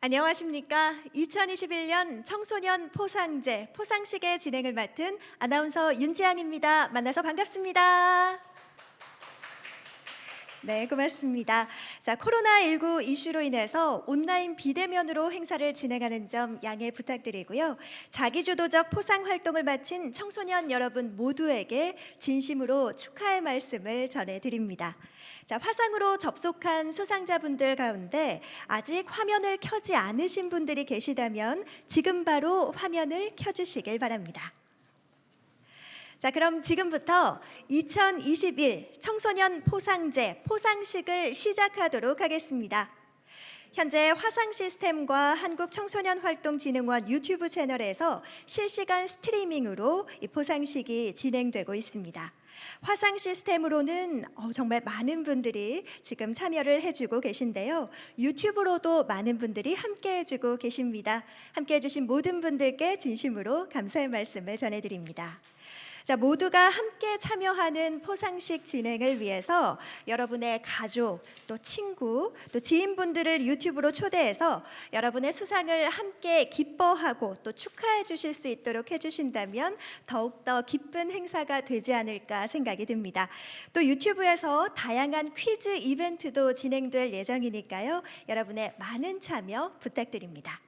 안녕하십니까. 2021년 청소년 포상제 포상식의 진행을 맡은 아나운서 윤지향입니다. 만나서 반갑습니다. 네, 고맙습니다. 자, 코로나19 이슈로 인해서 온라인 비대면으로 행사를 진행하는 점 양해 부탁드리고요. 자기주도적 포상 활동을 마친 청소년 여러분 모두에게 진심으로 축하의 말씀을 전해드립니다. 자, 화상으로 접속한 수상자분들 가운데 아직 화면을 켜지 않으신 분들이 계시다면 지금 바로 화면을 켜주시길 바랍니다. 자, 그럼 지금부터 2021 청소년 포상제 포상식을 시작하도록 하겠습니다. 현재 화상 시스템과 한국청소년활동진흥원 유튜브 채널에서 실시간 스트리밍으로 이 포상식이 진행되고 있습니다. 화상 시스템으로는 정말 많은 분들이 지금 참여를 해주고 계신데요. 유튜브로도 많은 분들이 함께 해주고 계십니다. 함께 해주신 모든 분들께 진심으로 감사의 말씀을 전해드립니다. 자, 모두가 함께 참여하는 포상식 진행을 위해서 여러분의 가족, 또 친구, 또 지인분들을 유튜브로 초대해서 여러분의 수상을 함께 기뻐하고 또 축하해 주실 수 있도록 해주신다면 더욱더 기쁜 행사가 되지 않을까 생각이 듭니다. 또 유튜브에서 다양한 퀴즈 이벤트도 진행될 예정이니까요. 여러분의 많은 참여 부탁드립니다.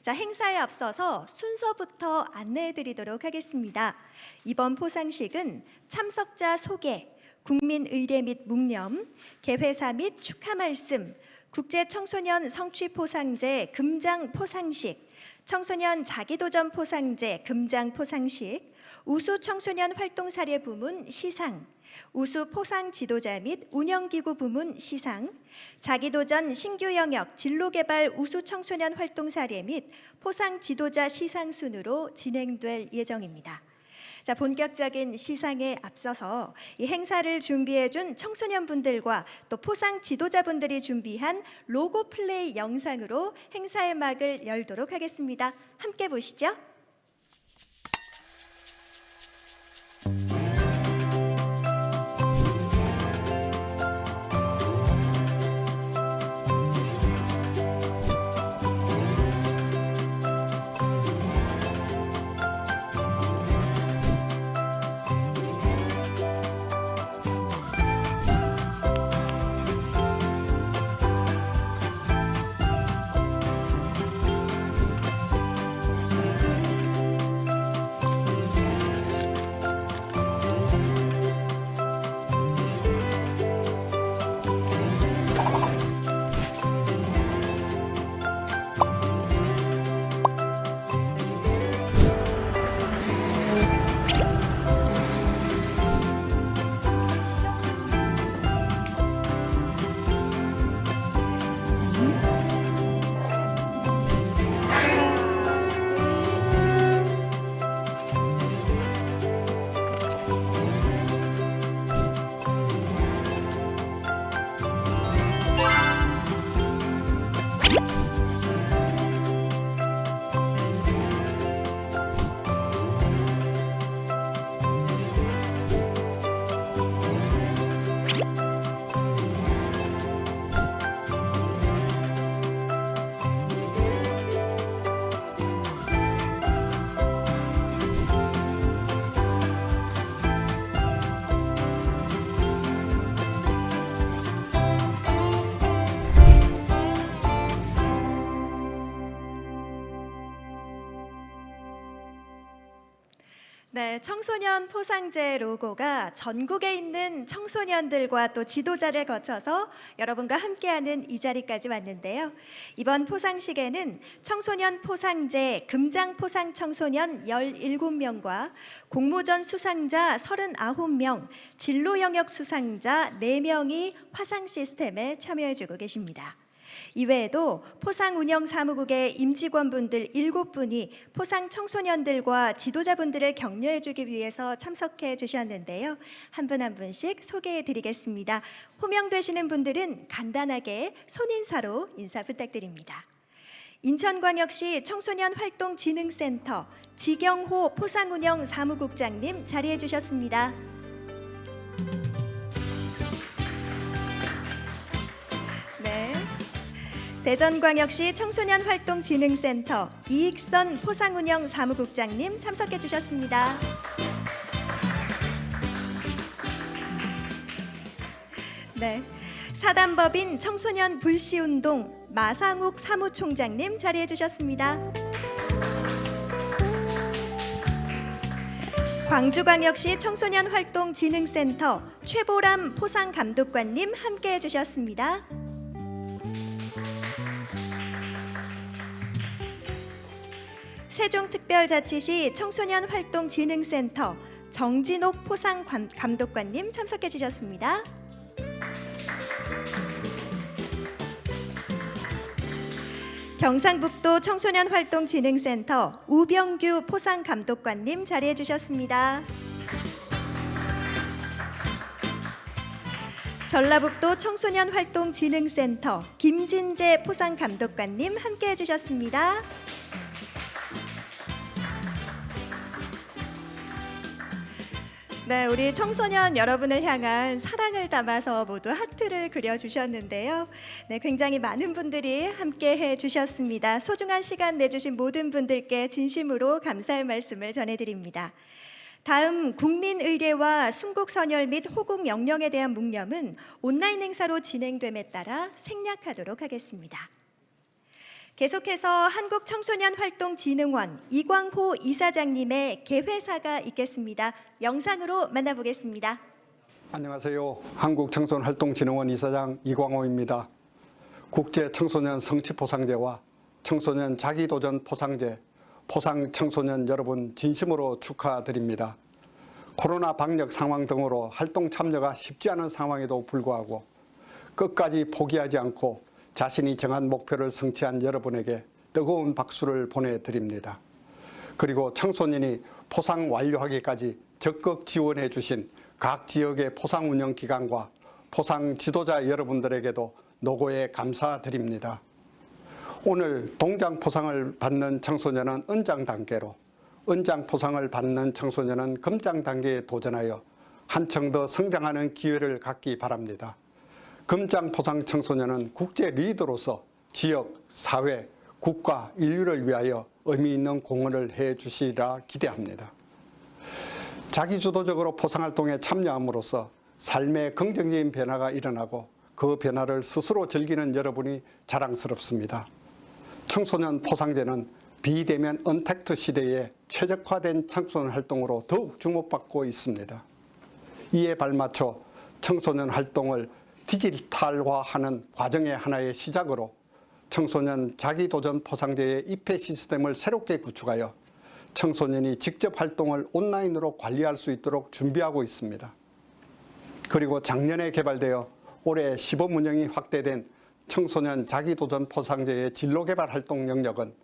자, 행사에 앞서서 순서부터 안내해 드리도록 하겠습니다. 이번 포상식은 참석자 소개, 국민 의례 및 묵념, 개회사 및 축하 말씀, 국제청소년 성취 포상제 금장 포상식, 청소년 자기도전 포상제 금장 포상식, 우수 청소년 활동 사례 부문 시상, 우수 포상 지도자 및 운영기구 부문 시상, 자기도전 신규 영역 진로개발 우수 청소년 활동 사례 및 포상 지도자 시상 순으로 진행될 예정입니다. 자, 본격적인 시상에 앞서서 이 행사를 준비해준 청소년분들과 또 포상 지도자분들이 준비한 로고 플레이 영상으로 행사의 막을 열도록 하겠습니다. 함께 보시죠. 네, 청소년 포상제 로고가 전국에 있는 청소년들과 또 지도자를 거쳐서 여러분과 함께하는 이 자리까지 왔는데요. 이번 포상식에는 청소년 포상제 금장 포상 청소년 17명과 공모전 수상자 39명, 진로 영역 수상자 4명이 화상 시스템에 참여해주고 계십니다. 이외에도 포상 운영 사무국의 임직원분들 7분이 포상 청소년들과 지도자분들을 격려해 주기 위해서 참석해 주셨는데요. 한 분 한 분씩 소개해 드리겠습니다. 호명되시는 분들은 간단하게 손인사로 인사 부탁드립니다. 인천광역시 청소년활동진흥센터 지경호 포상운영 사무국장님 자리해 주셨습니다. 대전광역시 청소년활동진흥센터 이익선 포상운영 사무국장님 참석해 주셨습니다. 네, 사단법인 청소년 불시운동 마상욱 사무총장님 자리해 주셨습니다. 광주광역시 청소년활동진흥센터 최보람 포상감독관님 함께해 주셨습니다. 세종특별자치시 청소년활동진흥센터 정진옥 포상감독관님 참석해 주셨습니다. 경상북도 청소년활동진흥센터 우병규 포상감독관님 자리해 주셨습니다. 전라북도 청소년활동진흥센터 김진재 포상감독관님 함께해 주셨습니다. 네, 우리 청소년 여러분을 향한 사랑을 담아서 모두 하트를 그려주셨는데요. 네, 굉장히 많은 분들이 함께해 주셨습니다. 소중한 시간 내주신 모든 분들께 진심으로 감사의 말씀을 전해드립니다. 다음 국민의례와 순국선열 및 호국 영령에 대한 묵념은 온라인 행사로 진행됨에 따라 생략하도록 하겠습니다. 계속해서 한국청소년활동진흥원 이광호 이사장님의 개회사가 있겠습니다. 영상으로 만나보겠습니다. 안녕하세요. 한국청소년활동진흥원 이사장 이광호입니다. 국제청소년 성취포상제와 청소년 자기도전 포상제, 포상청소년 여러분 진심으로 축하드립니다. 코로나 방역 상황 등으로 활동 참여가 쉽지 않은 상황에도 불구하고 끝까지 포기하지 않고 자신이 정한 목표를 성취한 여러분에게 뜨거운 박수를 보내드립니다. 그리고 청소년이 포상 완료하기까지 적극 지원해 주신 각 지역의 포상 운영 기관과 포상 지도자 여러분들에게도 노고에 감사드립니다. 오늘 동장 포상을 받는 청소년은 은장 단계로, 은장 포상을 받는 청소년은 금장 단계에 도전하여 한층 더 성장하는 기회를 갖기 바랍니다. 금장 포상 청소년은 국제 리더로서 지역, 사회, 국가, 인류를 위하여 의미 있는 공헌을 해주시리라 기대합니다. 자기주도적으로 포상활동에 참여함으로써 삶의 긍정적인 변화가 일어나고 그 변화를 스스로 즐기는 여러분이 자랑스럽습니다. 청소년 포상제는 비대면 언택트 시대에 최적화된 청소년 활동으로 더욱 주목받고 있습니다. 이에 발맞춰 청소년 활동을 디지털화하는 과정의 하나의 시작으로 청소년 자기도전 포상제의 입회 시스템을 새롭게 구축하여 청소년이 직접 활동을 온라인으로 관리할 수 있도록 준비하고 있습니다. 그리고 작년에 개발되어 올해 시범 운영이 확대된 청소년 자기도전 포상제의 진로개발 활동 영역은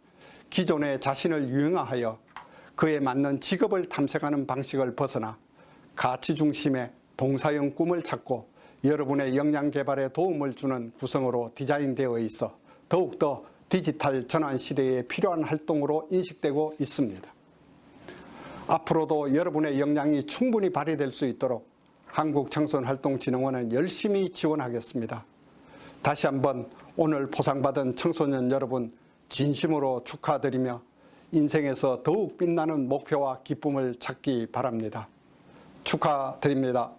기존의 자신을 유형화하여 그에 맞는 직업을 탐색하는 방식을 벗어나 가치 중심의 동사형 꿈을 찾고 여러분의 역량 개발에 도움을 주는 구성으로 디자인되어 있어 더욱더 디지털 전환 시대에 필요한 활동으로 인식되고 있습니다. 앞으로도 여러분의 역량이 충분히 발휘될 수 있도록 한국청소년활동진흥원은 열심히 지원하겠습니다. 다시 한번 오늘 포상받은 청소년 여러분 진심으로 축하드리며 인생에서 더욱 빛나는 목표와 기쁨을 찾기 바랍니다. 축하드립니다.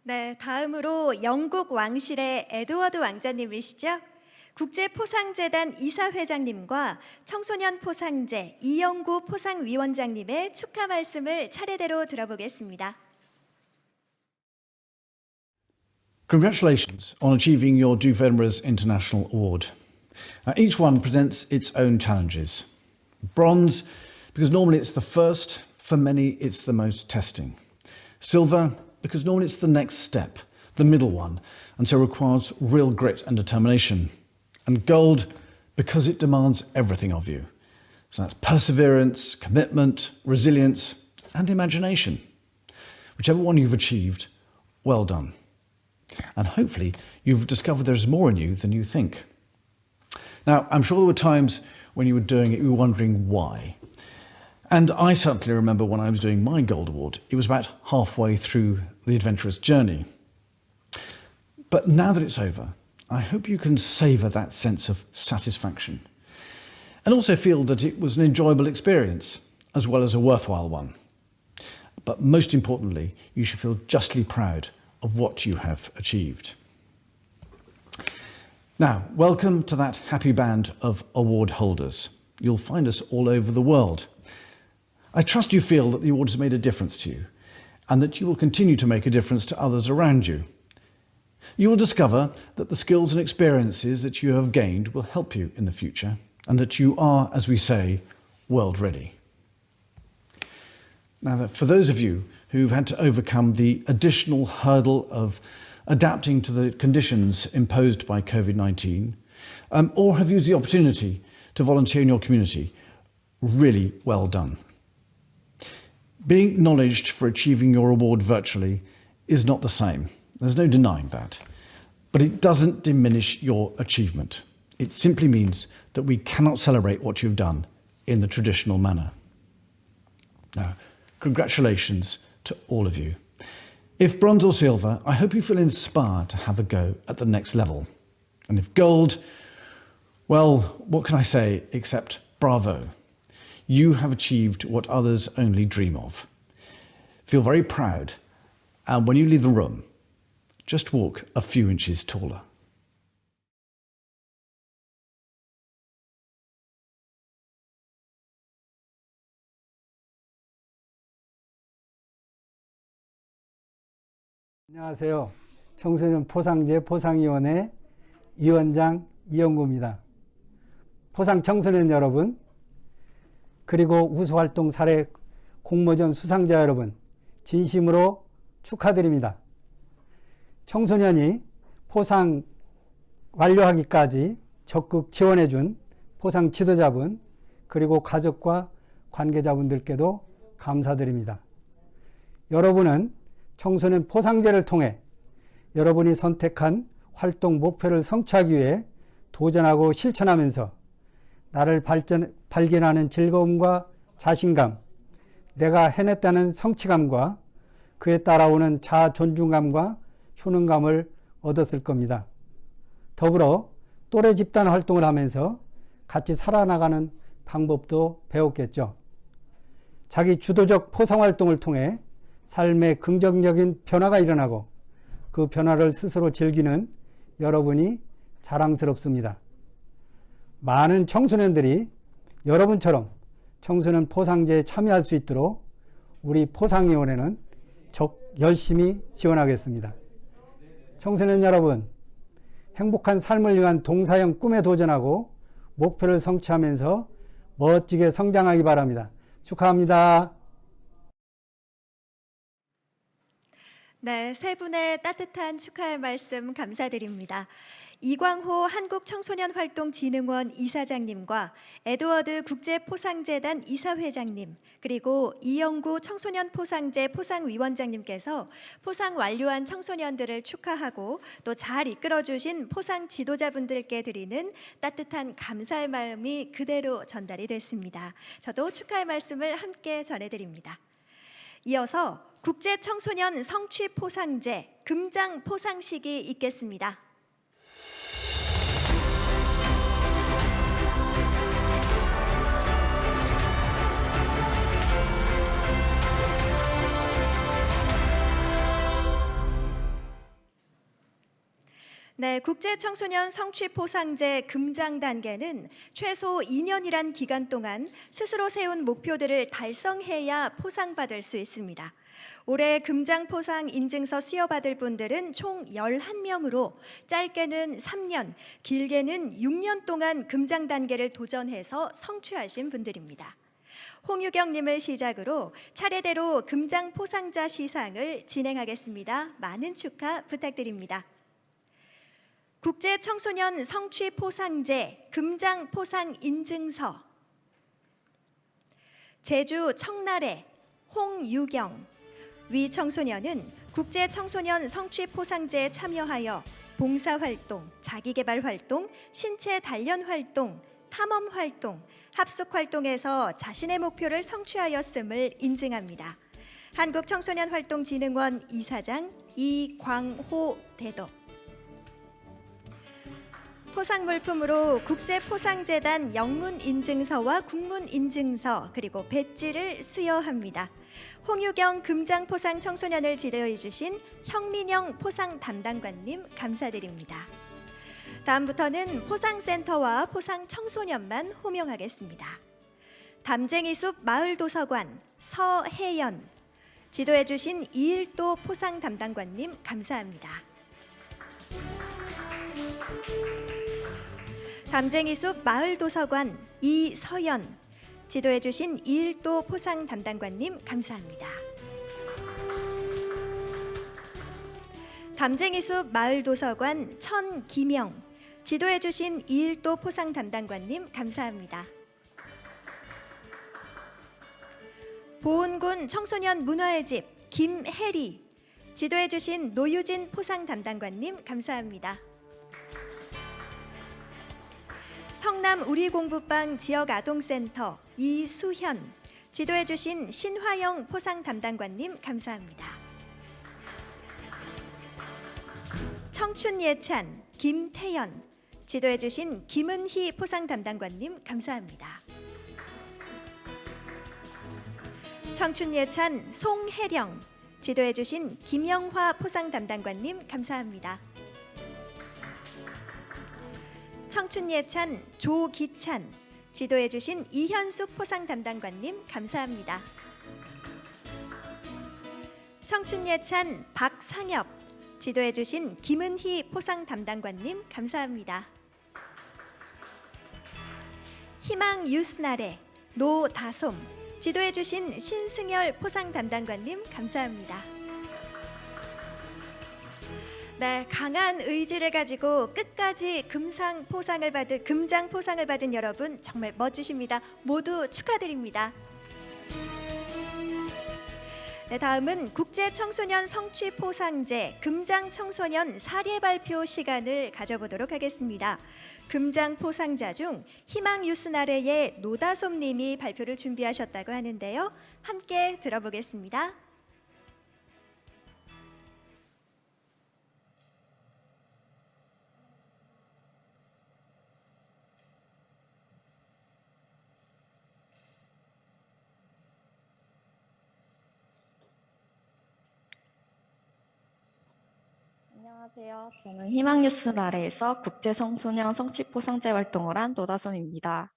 네, 다음으로 영국 왕실의 에드워드 왕자님이시죠? 국제포상재단 이사회장님과 청소년 포상제 이영구 포상위원장님의 축하 말씀을 차례대로 들어보겠습니다. Congratulations on achieving your Duffermers International Award. Each one presents its own challenges. Bronze, because normally it's the first, for many it's the most testing. Silver, because normally it's the next step, the middle one, and so requires real grit and determination. And gold, because it demands everything of you. So that's perseverance, commitment, resilience, and imagination. Whichever one you've achieved, well done. And hopefully you've discovered there's more in you than you think. Now, I'm sure there were times when you were doing it, you were wondering why. And I certainly remember when I was doing my Gold Award, it was about halfway through the adventurous journey. But now that it's over, I hope you can savour that sense of satisfaction and also feel that it was an enjoyable experience as well as a worthwhile one. But most importantly, you should feel justly proud of what you have achieved. Now, welcome to that happy band of award holders. You'll find us all over the world. I trust you feel that the award has made a difference to you and that you will continue to make a difference to others around you. You will discover that the skills and experiences that you have gained will help you in the future and that you are, as we say, world ready. Now, for those of you who've had to overcome the additional hurdle of adapting to the conditions imposed by COVID-19, or have used the opportunity to volunteer in your community, really well done. Being acknowledged for achieving your award virtually is not the same. There's no denying that. But it doesn't diminish your achievement. It simply means that we cannot celebrate what you've done in the traditional manner. Now, congratulations to all of you. If bronze or silver, I hope you feel inspired to have a go at the next level. And if gold, well, what can I say except bravo. You have achieved what others only dream of. Feel very proud, and when you leave the room, just walk a few inches taller. 안녕하세요. 청소년 포상제 포상위원회 위원장 이영구입니다. 포상 청소년 여러분, 그리고 우수활동 사례 공모전 수상자 여러분, 진심으로 축하드립니다. 청소년이 포상 완료하기까지 적극 지원해준 포상 지도자분, 그리고 가족과 관계자분들께도 감사드립니다. 여러분은 청소년 포상제를 통해 여러분이 선택한 활동 목표를 성취하기 위해 도전하고 실천하면서 나를 발견하는 즐거움과 자신감, 내가 해냈다는 성취감과 그에 따라오는 자아 존중감과 효능감을 얻었을 겁니다. 더불어 또래 집단 활동을 하면서 같이 살아나가는 방법도 배웠겠죠. 자기 주도적 포상 활동을 통해 삶에 긍정적인 변화가 일어나고 그 변화를 스스로 즐기는 여러분이 자랑스럽습니다. 많은 청소년들이 여러분처럼 청소년 포상제에 참여할 수 있도록 우리 포상위원회는 열심히 지원하겠습니다. 청소년 여러분, 행복한 삶을 위한 동사형 꿈에 도전하고 목표를 성취하면서 멋지게 성장하기 바랍니다. 축하합니다. 네, 세 분의 따뜻한 축하의 말씀 감사드립니다. 이광호 한국청소년활동진흥원 이사장님과 에드워드 국제포상재단 이사회장님, 그리고 이영구 청소년포상제 포상위원장님께서 포상 완료한 청소년들을 축하하고 또 잘 이끌어주신 포상 지도자분들께 드리는 따뜻한 감사의 마음이 그대로 전달이 됐습니다. 저도 축하의 말씀을 함께 전해드립니다. 이어서 국제청소년 성취포상제 금장 포상식이 있겠습니다. 네, 국제청소년 성취포상제 금장 단계는 최소 2년이란 기간 동안 스스로 세운 목표들을 달성해야 포상받을 수 있습니다. 올해 금장 포상 인증서 수여받을 분들은 총 11명으로 짧게는 3년, 길게는 6년 동안 금장 단계를 도전해서 성취하신 분들입니다. 홍유경님을 시작으로 차례대로 금장 포상자 시상을 진행하겠습니다. 많은 축하 부탁드립니다. 국제청소년 성취포상제 금장 포상 인증서 제주 청나래 홍유경 위 청소년은 국제청소년 성취포상제에 참여하여 봉사활동, 자기개발활동, 신체 단련활동, 탐험활동, 합숙활동에서 자신의 목표를 성취하였음을 인증합니다. 한국청소년활동진흥원 이사장 이광호 대도 포상물품으로 국제포상재단 영문인증서와 국문인증서 그리고 배지를 수여합니다. 홍유경 금장포상 청소년을 지도해 주신 형민영 포상 담당관님 감사드립니다. 다음부터는 포상센터와 포상청소년만 호명하겠습니다. 담쟁이숲 마을도서관 서혜연, 지도해 주신 이일도 포상 담당관님 감사합니다. 담쟁이숲 마을도서관 이서연, 지도해 주신 이일도 포상 담당관님 감사합니다. 담쟁이숲 마을도서관 천기명, 지도해 주신 이일도 포상 담당관님 감사합니다. 보은군 청소년 문화의 집 김혜리, 지도해 주신 노유진 포상 담당관님 감사합니다. 성남 우리공부방 지역아동센터 이수현, 지도해 주신 신화영 포상 담당관님 감사합니다. 청춘예찬 김태연, 지도해 주신 김은희 포상 담당관님 감사합니다. 청춘예찬 송혜령, 지도해 주신 김영화 포상 담당관님 감사합니다. 청춘예찬 조기찬, 지도해 주신 이현숙 포상 담당관님 감사합니다. 청춘예찬 박상엽, 지도해 주신 김은희 포상 담당관님 감사합니다. 희망 유스나래 노다솜, 지도해 주신 신승열 포상 담당관님 감사합니다. 네, 강한 의지를 가지고 끝까지 금장 포상을 받은 여러분 정말 멋지십니다. 모두 축하드립니다. 네, 다음은 국제청소년 성취포상제 금장청소년 사례 발표 시간을 가져보도록 하겠습니다. 금장포상자 중 희망유스나래의 노다솜 님이 발표를 준비하셨다고 하는데요. 함께 들어보겠습니다. 안녕하세요. 저는 희망뉴스 나래에서 국제청소년 성취포상제 활동을 한 노다솜입니다.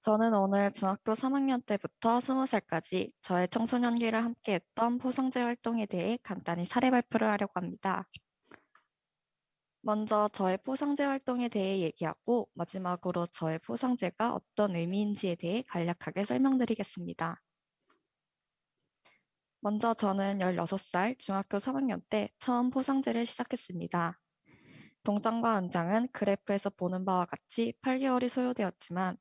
저는 오늘 중학교 3학년 때부터 20살까지 저의 청소년기를 함께했던 포상제 활동에 대해 간단히 사례 발표를 하려고 합니다. 먼저 저의 포상제 활동에 대해 얘기하고 마지막으로 저의 포상제가 어떤 의미인지에 대해 간략하게 설명드리겠습니다. 먼저 저는 16살 중학교 3학년 때 처음 포상제를 시작했습니다. 동장과 은장은 그래프에서 보는 바와 같이 8개월이 소요되었지만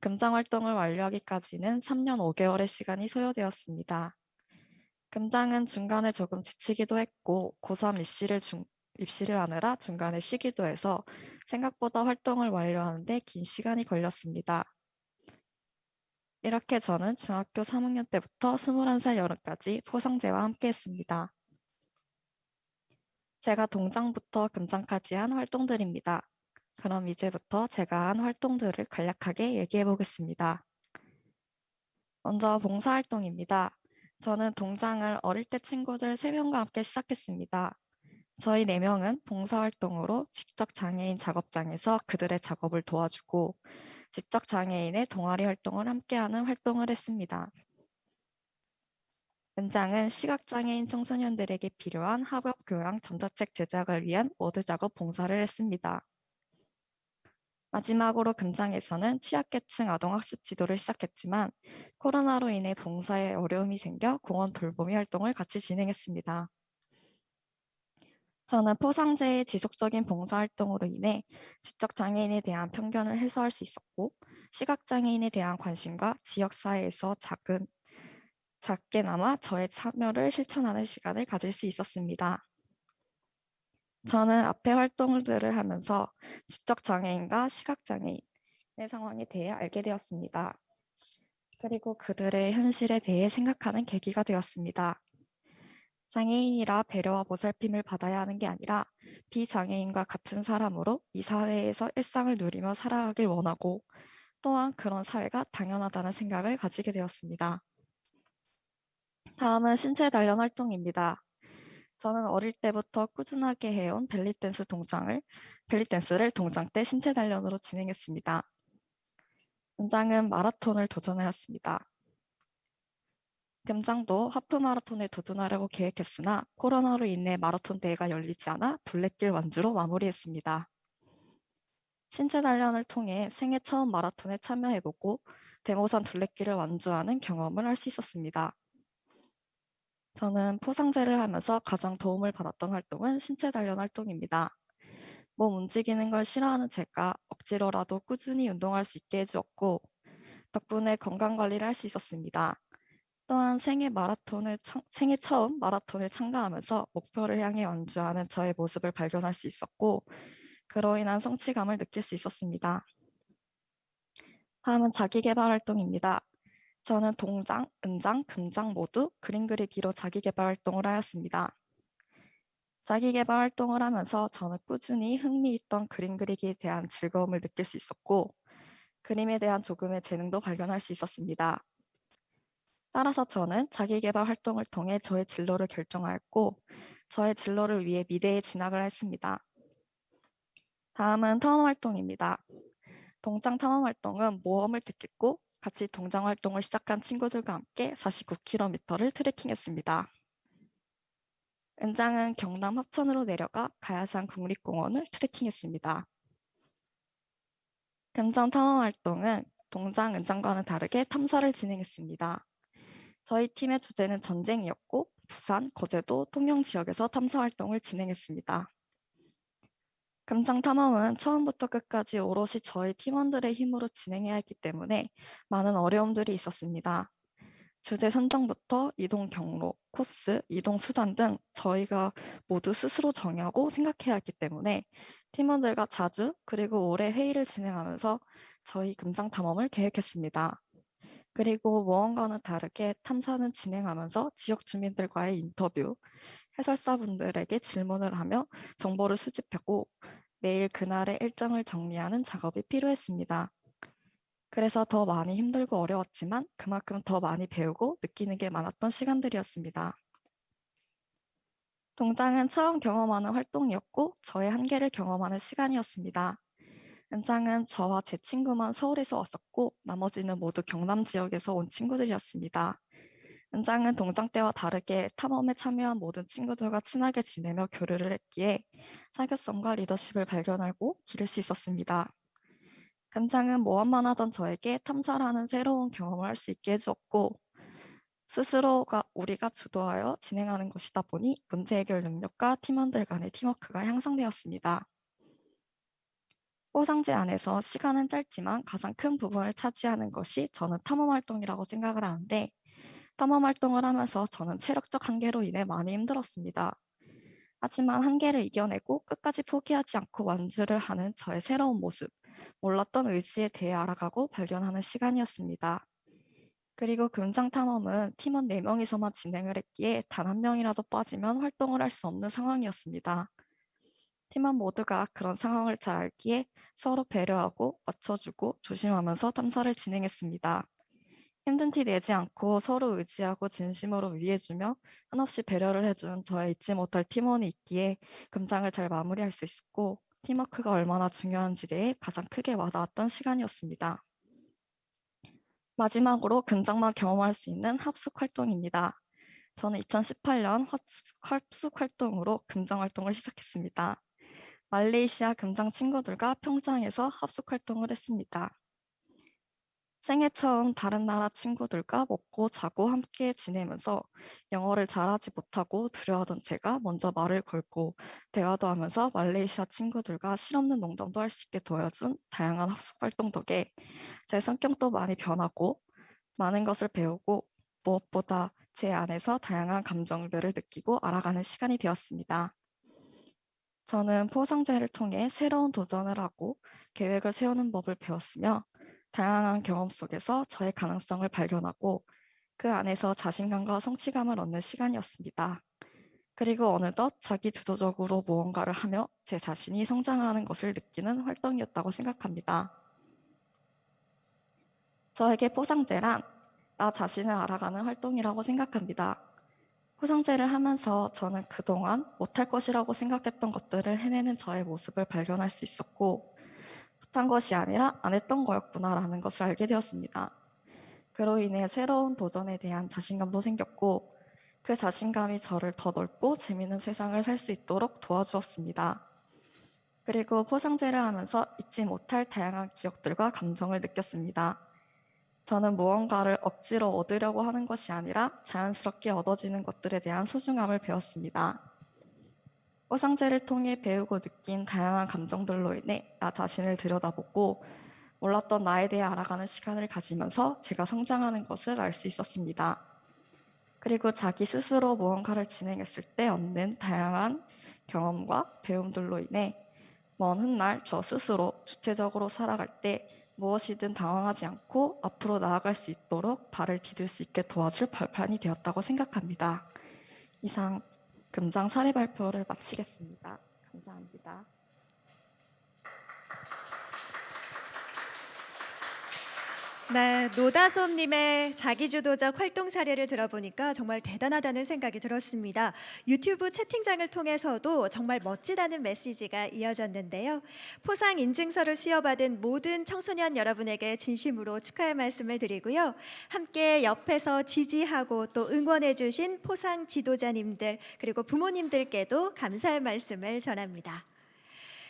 금장 활동을 완료하기까지는 3년 5개월의 시간이 소요되었습니다. 금장은 중간에 조금 지치기도 했고 고3 입시를 하느라 중간에 쉬기도 해서 생각보다 활동을 완료하는데 긴 시간이 걸렸습니다. 이렇게 저는 중학교 3학년 때부터 21살 여름까지 포상제와 함께했습니다. 제가 동장부터 금장까지 한 활동들입니다. 그럼 이제부터 제가 한 활동들을 간략하게 얘기해 보겠습니다. 먼저 봉사활동입니다. 저는 동장을 어릴 때 친구들 3명과 함께 시작했습니다. 저희 4명은 봉사활동으로 지적장애인 작업장에서 그들의 작업을 도와주고 지적장애인의 동아리 활동을 함께하는 활동을 했습니다. 은장은 시각장애인 청소년들에게 필요한 학업 교양 전자책 제작을 위한 워드 작업 봉사를 했습니다. 마지막으로 금장에서는 취약계층 아동학습 지도를 시작했지만 코로나로 인해 봉사에 어려움이 생겨 공원 돌보미 활동을 같이 진행했습니다. 저는 포상제의 지속적인 봉사활동으로 인해 지적장애인에 대한 편견을 해소할 수 있었고 시각장애인에 대한 관심과 지역사회에서 작게나마 저의 참여를 실천하는 시간을 가질 수 있었습니다. 저는 앞에 활동들을 하면서 지적장애인과 시각장애인의 상황에 대해 알게 되었습니다. 그리고 그들의 현실에 대해 생각하는 계기가 되었습니다. 장애인이라 배려와 보살핌을 받아야 하는 게 아니라 비장애인과 같은 사람으로 이 사회에서 일상을 누리며 살아가길 원하고 또한 그런 사회가 당연하다는 생각을 가지게 되었습니다. 다음은 신체 단련 활동입니다. 저는 어릴 때부터 꾸준하게 해온 벨리댄스를 동장 때 신체 단련으로 진행했습니다. 은장은 마라톤을 도전하였습니다. 금장도 하프 마라톤에 도전하려고 계획했으나 코로나로 인해 마라톤 대회가 열리지 않아 둘레길 완주로 마무리했습니다. 신체 단련을 통해 생애 처음 마라톤에 참여해보고 대모산 둘레길을 완주하는 경험을 할 수 있었습니다. 저는 포상제를 하면서 가장 도움을 받았던 활동은 신체 단련 활동입니다. 몸 움직이는 걸 싫어하는 제가 억지로라도 꾸준히 운동할 수 있게 해주었고 덕분에 건강 관리를 할 수 있었습니다. 또한 생애 처음 마라톤을 참가하면서 목표를 향해 완주하는 저의 모습을 발견할 수 있었고 그로 인한 성취감을 느낄 수 있었습니다. 다음은 자기계발 활동입니다. 저는 동장, 은장, 금장 모두 그림 그리기로 자기계발 활동을 하였습니다. 자기계발 활동을 하면서 저는 꾸준히 흥미있던 그림 그리기에 대한 즐거움을 느낄 수 있었고 그림에 대한 조금의 재능도 발견할 수 있었습니다. 따라서 저는 자기계발 활동을 통해 저의 진로를 결정하였고 저의 진로를 위해 미대에 진학을 했습니다. 다음은 탐험 활동입니다. 동장 탐험 활동은 모험을 택했고 같이 동장 활동을 시작한 친구들과 함께 49km를 트레킹했습니다. 은장은 경남 합천으로 내려가 가야산 국립공원을 트레킹했습니다. 금장 탐험 활동은 동장, 은장과는 다르게 탐사를 진행했습니다. 저희 팀의 주제는 전쟁이었고 부산, 거제도, 통영 지역에서 탐사 활동을 진행했습니다. 금장 탐험은 처음부터 끝까지 오롯이 저희 팀원들의 힘으로 진행해야 했기 때문에 많은 어려움들이 있었습니다. 주제 선정부터 이동 경로, 코스, 이동 수단 등 저희가 모두 스스로 정하고 생각해야 했기 때문에 팀원들과 자주 그리고 오래 회의를 진행하면서 저희 금장 탐험을 계획했습니다. 그리고 모험과는 다르게 탐사는 진행하면서 지역 주민들과의 인터뷰, 해설사분들에게 질문을 하며 정보를 수집하고 매일 그날의 일정을 정리하는 작업이 필요했습니다. 그래서 더 많이 힘들고 어려웠지만 그만큼 더 많이 배우고 느끼는 게 많았던 시간들이었습니다. 동장은 처음 경험하는 활동이었고 저의 한계를 경험하는 시간이었습니다. 은장은 저와 제 친구만 서울에서 왔었고 나머지는 모두 경남 지역에서 온 친구들이었습니다. 은장은 동장 때와 다르게 탐험에 참여한 모든 친구들과 친하게 지내며 교류를 했기에 사교성과 리더십을 발견하고 기를 수 있었습니다. 금장은 모험만 하던 저에게 탐사를 하는 새로운 경험을 할 수 있게 해주었고 스스로가 우리가 주도하여 진행하는 것이다 보니 문제 해결 능력과 팀원들 간의 팀워크가 향상되었습니다. 포상제 안에서 시간은 짧지만 가장 큰 부분을 차지하는 것이 저는 탐험 활동이라고 생각을 하는데 탐험 활동을 하면서 저는 체력적 한계로 인해 많이 힘들었습니다. 하지만 한계를 이겨내고 끝까지 포기하지 않고 완주를 하는 저의 새로운 모습, 몰랐던 의지에 대해 알아가고 발견하는 시간이었습니다. 그리고 금장 탐험은 팀원 4명이서만 진행을 했기에 단 한 명이라도 빠지면 활동을 할 수 없는 상황이었습니다. 팀원 모두가 그런 상황을 잘 알기에 서로 배려하고 맞춰주고 조심하면서 탐사를 진행했습니다. 힘든 티 내지 않고 서로 의지하고 진심으로 위해주며 한없이 배려를 해준 저의 잊지 못할 팀원이 있기에 금장을 잘 마무리할 수 있었고 팀워크가 얼마나 중요한지 대해 가장 크게 와닿았던 시간이었습니다. 마지막으로 금장만 경험할 수 있는 합숙 활동입니다. 저는 2018년 합숙 활동으로 금장 활동을 시작했습니다. 말레이시아 금장 친구들과 평창에서 합숙 활동을 했습니다. 생애 처음 다른 나라 친구들과 먹고 자고 함께 지내면서 영어를 잘하지 못하고 두려워하던 제가 먼저 말을 걸고 대화도 하면서 말레이시아 친구들과 실없는 농담도 할 수 있게 도와준 다양한 학습 활동 덕에 제 성격도 많이 변하고 많은 것을 배우고 무엇보다 제 안에서 다양한 감정들을 느끼고 알아가는 시간이 되었습니다. 저는 포상제를 통해 새로운 도전을 하고 계획을 세우는 법을 배웠으며 다양한 경험 속에서 저의 가능성을 발견하고 그 안에서 자신감과 성취감을 얻는 시간이었습니다. 그리고 어느덧 자기 주도적으로 무언가를 하며 제 자신이 성장하는 것을 느끼는 활동이었다고 생각합니다. 저에게 포상제란 나 자신을 알아가는 활동이라고 생각합니다. 포상제를 하면서 저는 그동안 못할 것이라고 생각했던 것들을 해내는 저의 모습을 발견할 수 있었고, 못한 것이 아니라 안 했던 거였구나라는 것을 알게 되었습니다. 그로 인해 새로운 도전에 대한 자신감도 생겼고, 그 자신감이 저를 더 넓고 재미있는 세상을 살 수 있도록 도와주었습니다. 그리고 포상제를 하면서 잊지 못할 다양한 기억들과 감정을 느꼈습니다. 저는 무언가를 억지로 얻으려고 하는 것이 아니라 자연스럽게 얻어지는 것들에 대한 소중함을 배웠습니다. 포상제를 통해 배우고 느낀 다양한 감정들로 인해 나 자신을 들여다보고 몰랐던 나에 대해 알아가는 시간을 가지면서 제가 성장하는 것을 알 수 있었습니다. 그리고 자기 스스로 무언가를 진행했을 때 얻는 다양한 경험과 배움들로 인해 먼 훗날 저 스스로 주체적으로 살아갈 때 무엇이든 당황하지 않고 앞으로 나아갈 수 있도록 발을 디딜 수 있게 도와줄 발판이 되었다고 생각합니다. 이상 금장 사례 발표를 마치겠습니다. 감사합니다. 네, 노다솜님의 자기주도적 활동 사례를 들어보니까 정말 대단하다는 생각이 들었습니다. 유튜브 채팅장을 통해서도 정말 멋지다는 메시지가 이어졌는데요. 포상 인증서를 수여받은 모든 청소년 여러분에게 진심으로 축하의 말씀을 드리고요. 함께 옆에서 지지하고 또 응원해 주신 포상 지도자님들 그리고 부모님들께도 감사의 말씀을 전합니다.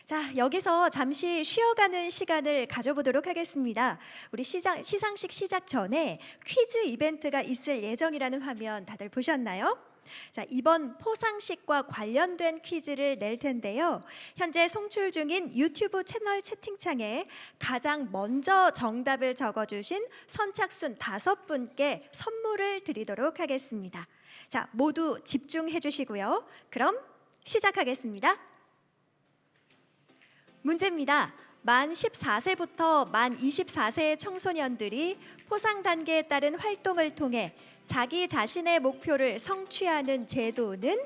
자, 여기서 잠시 쉬어가는 시간을 가져보도록 하겠습니다. 우리 시상식 시작 전에 퀴즈 이벤트가 있을 예정이라는 화면 다들 보셨나요? 자, 이번 포상식과 관련된 퀴즈를 낼 텐데요. 현재 송출 중인 유튜브 채널 채팅창에 가장 먼저 정답을 적어주신 선착순 5분께 선물을 드리도록 하겠습니다. 자, 모두 집중해 주시고요. 그럼 시작하겠습니다. 문제입니다. 만 14세부터 만 24세의 청소년들이 포상 단계에 따른 활동을 통해 자기 자신의 목표를 성취하는 제도는?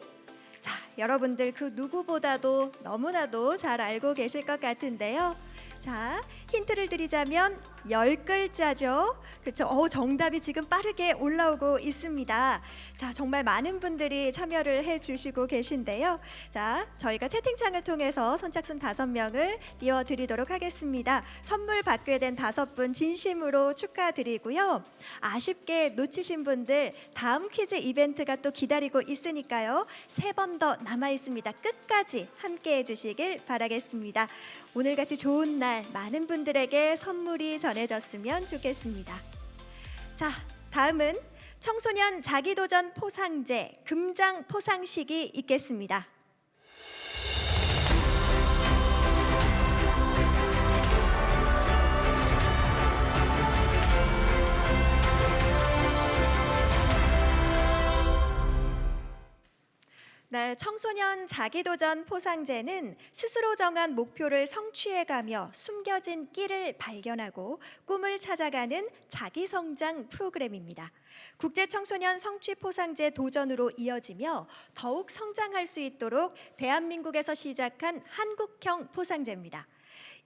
자, 여러분들 그 누구보다도 너무나도 잘 알고 계실 것 같은데요. 자, 힌트를 드리자면 10글자죠. 그렇죠? 정답이 지금 빠르게 올라오고 있습니다. 자, 정말 많은 분들이 참여를 해주시고 계신데요. 자, 저희가 채팅창을 통해서 선착순 5명을 띄워드리도록 하겠습니다. 선물 받게 된 5분 진심으로 축하드리고요. 아쉽게 놓치신 분들 다음 퀴즈 이벤트가 또 기다리고 있으니까요. 3번 더 남아 있습니다. 끝까지 함께 해주시길 바라겠습니다. 오늘같이 좋은 날 많은 분들에게 선물이 전해졌으면 좋겠습니다. 자, 다음은 청소년 자기도전 포상제 금장 포상식이 있겠습니다. 네, 청소년 자기도전 포상제는 스스로 정한 목표를 성취해가며 숨겨진 끼를 발견하고 꿈을 찾아가는 자기성장 프로그램입니다. 국제청소년 성취 포상제 도전으로 이어지며 더욱 성장할 수 있도록 대한민국에서 시작한 한국형 포상제입니다.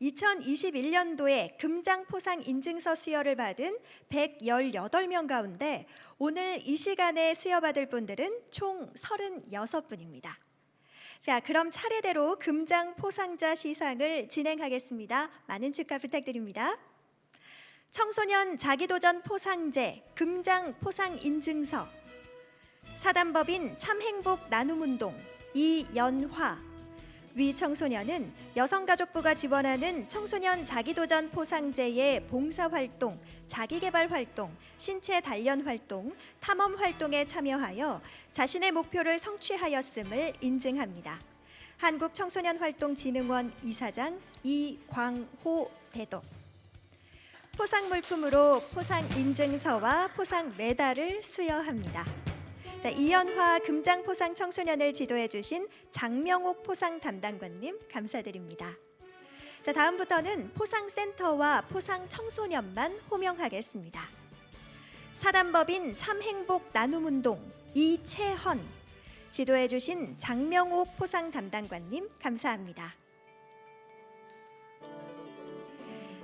2021년도에 금장 포상 인증서 수여를 받은 118명 가운데 오늘 이 시간에 수여받을 분들은 총 36분입니다. 자, 그럼 차례대로 금장 포상자 시상을 진행하겠습니다. 많은 축하 부탁드립니다. 청소년 자기도전 포상제 금장 포상 인증서 사단법인 참행복 나눔운동 이연화. 위 청소년은 여성가족부가 지원하는 청소년 자기도전 포상제의 봉사활동, 자기개발활동, 신체 단련활동, 탐험활동에 참여하여 자신의 목표를 성취하였음을 인증합니다. 한국청소년활동진흥원 이사장 이광호 대도. 포상물품으로 포상인증서와 포상메달을 수여합니다. 자, 이연화 금장포상 청소년을 지도해 주신 장명옥 포상 담당관님 감사드립니다. 자, 다음부터는 포상센터와 포상 청소년만 호명하겠습니다. 사단법인 참행복 나눔운동 이채헌. 지도해 주신 장명호 포상 담당관님 감사합니다.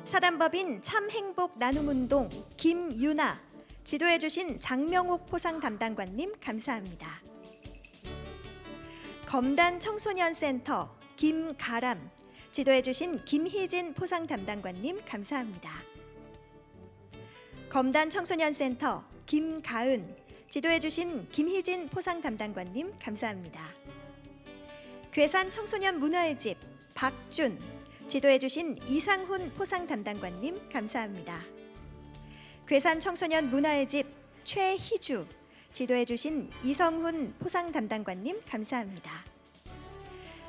사단법인 참행복 나눔운동 김유나, 지도해 주신 장명옥 포상 담당관님 감사합니다. 검단 청소년센터 김가람, 지도해 주신 김희진 포상 담당관님 감사합니다. 검단 청소년센터 김가은, 지도해 주신 김희진 포상 담당관님 감사합니다. 괴산 청소년 문화의 집 박준, 지도해 주신 이상훈 포상 담당관님 감사합니다. 괴산 청소년 문화의 집 최희주, 지도해 주신 이성훈 포상 담당관님 감사합니다.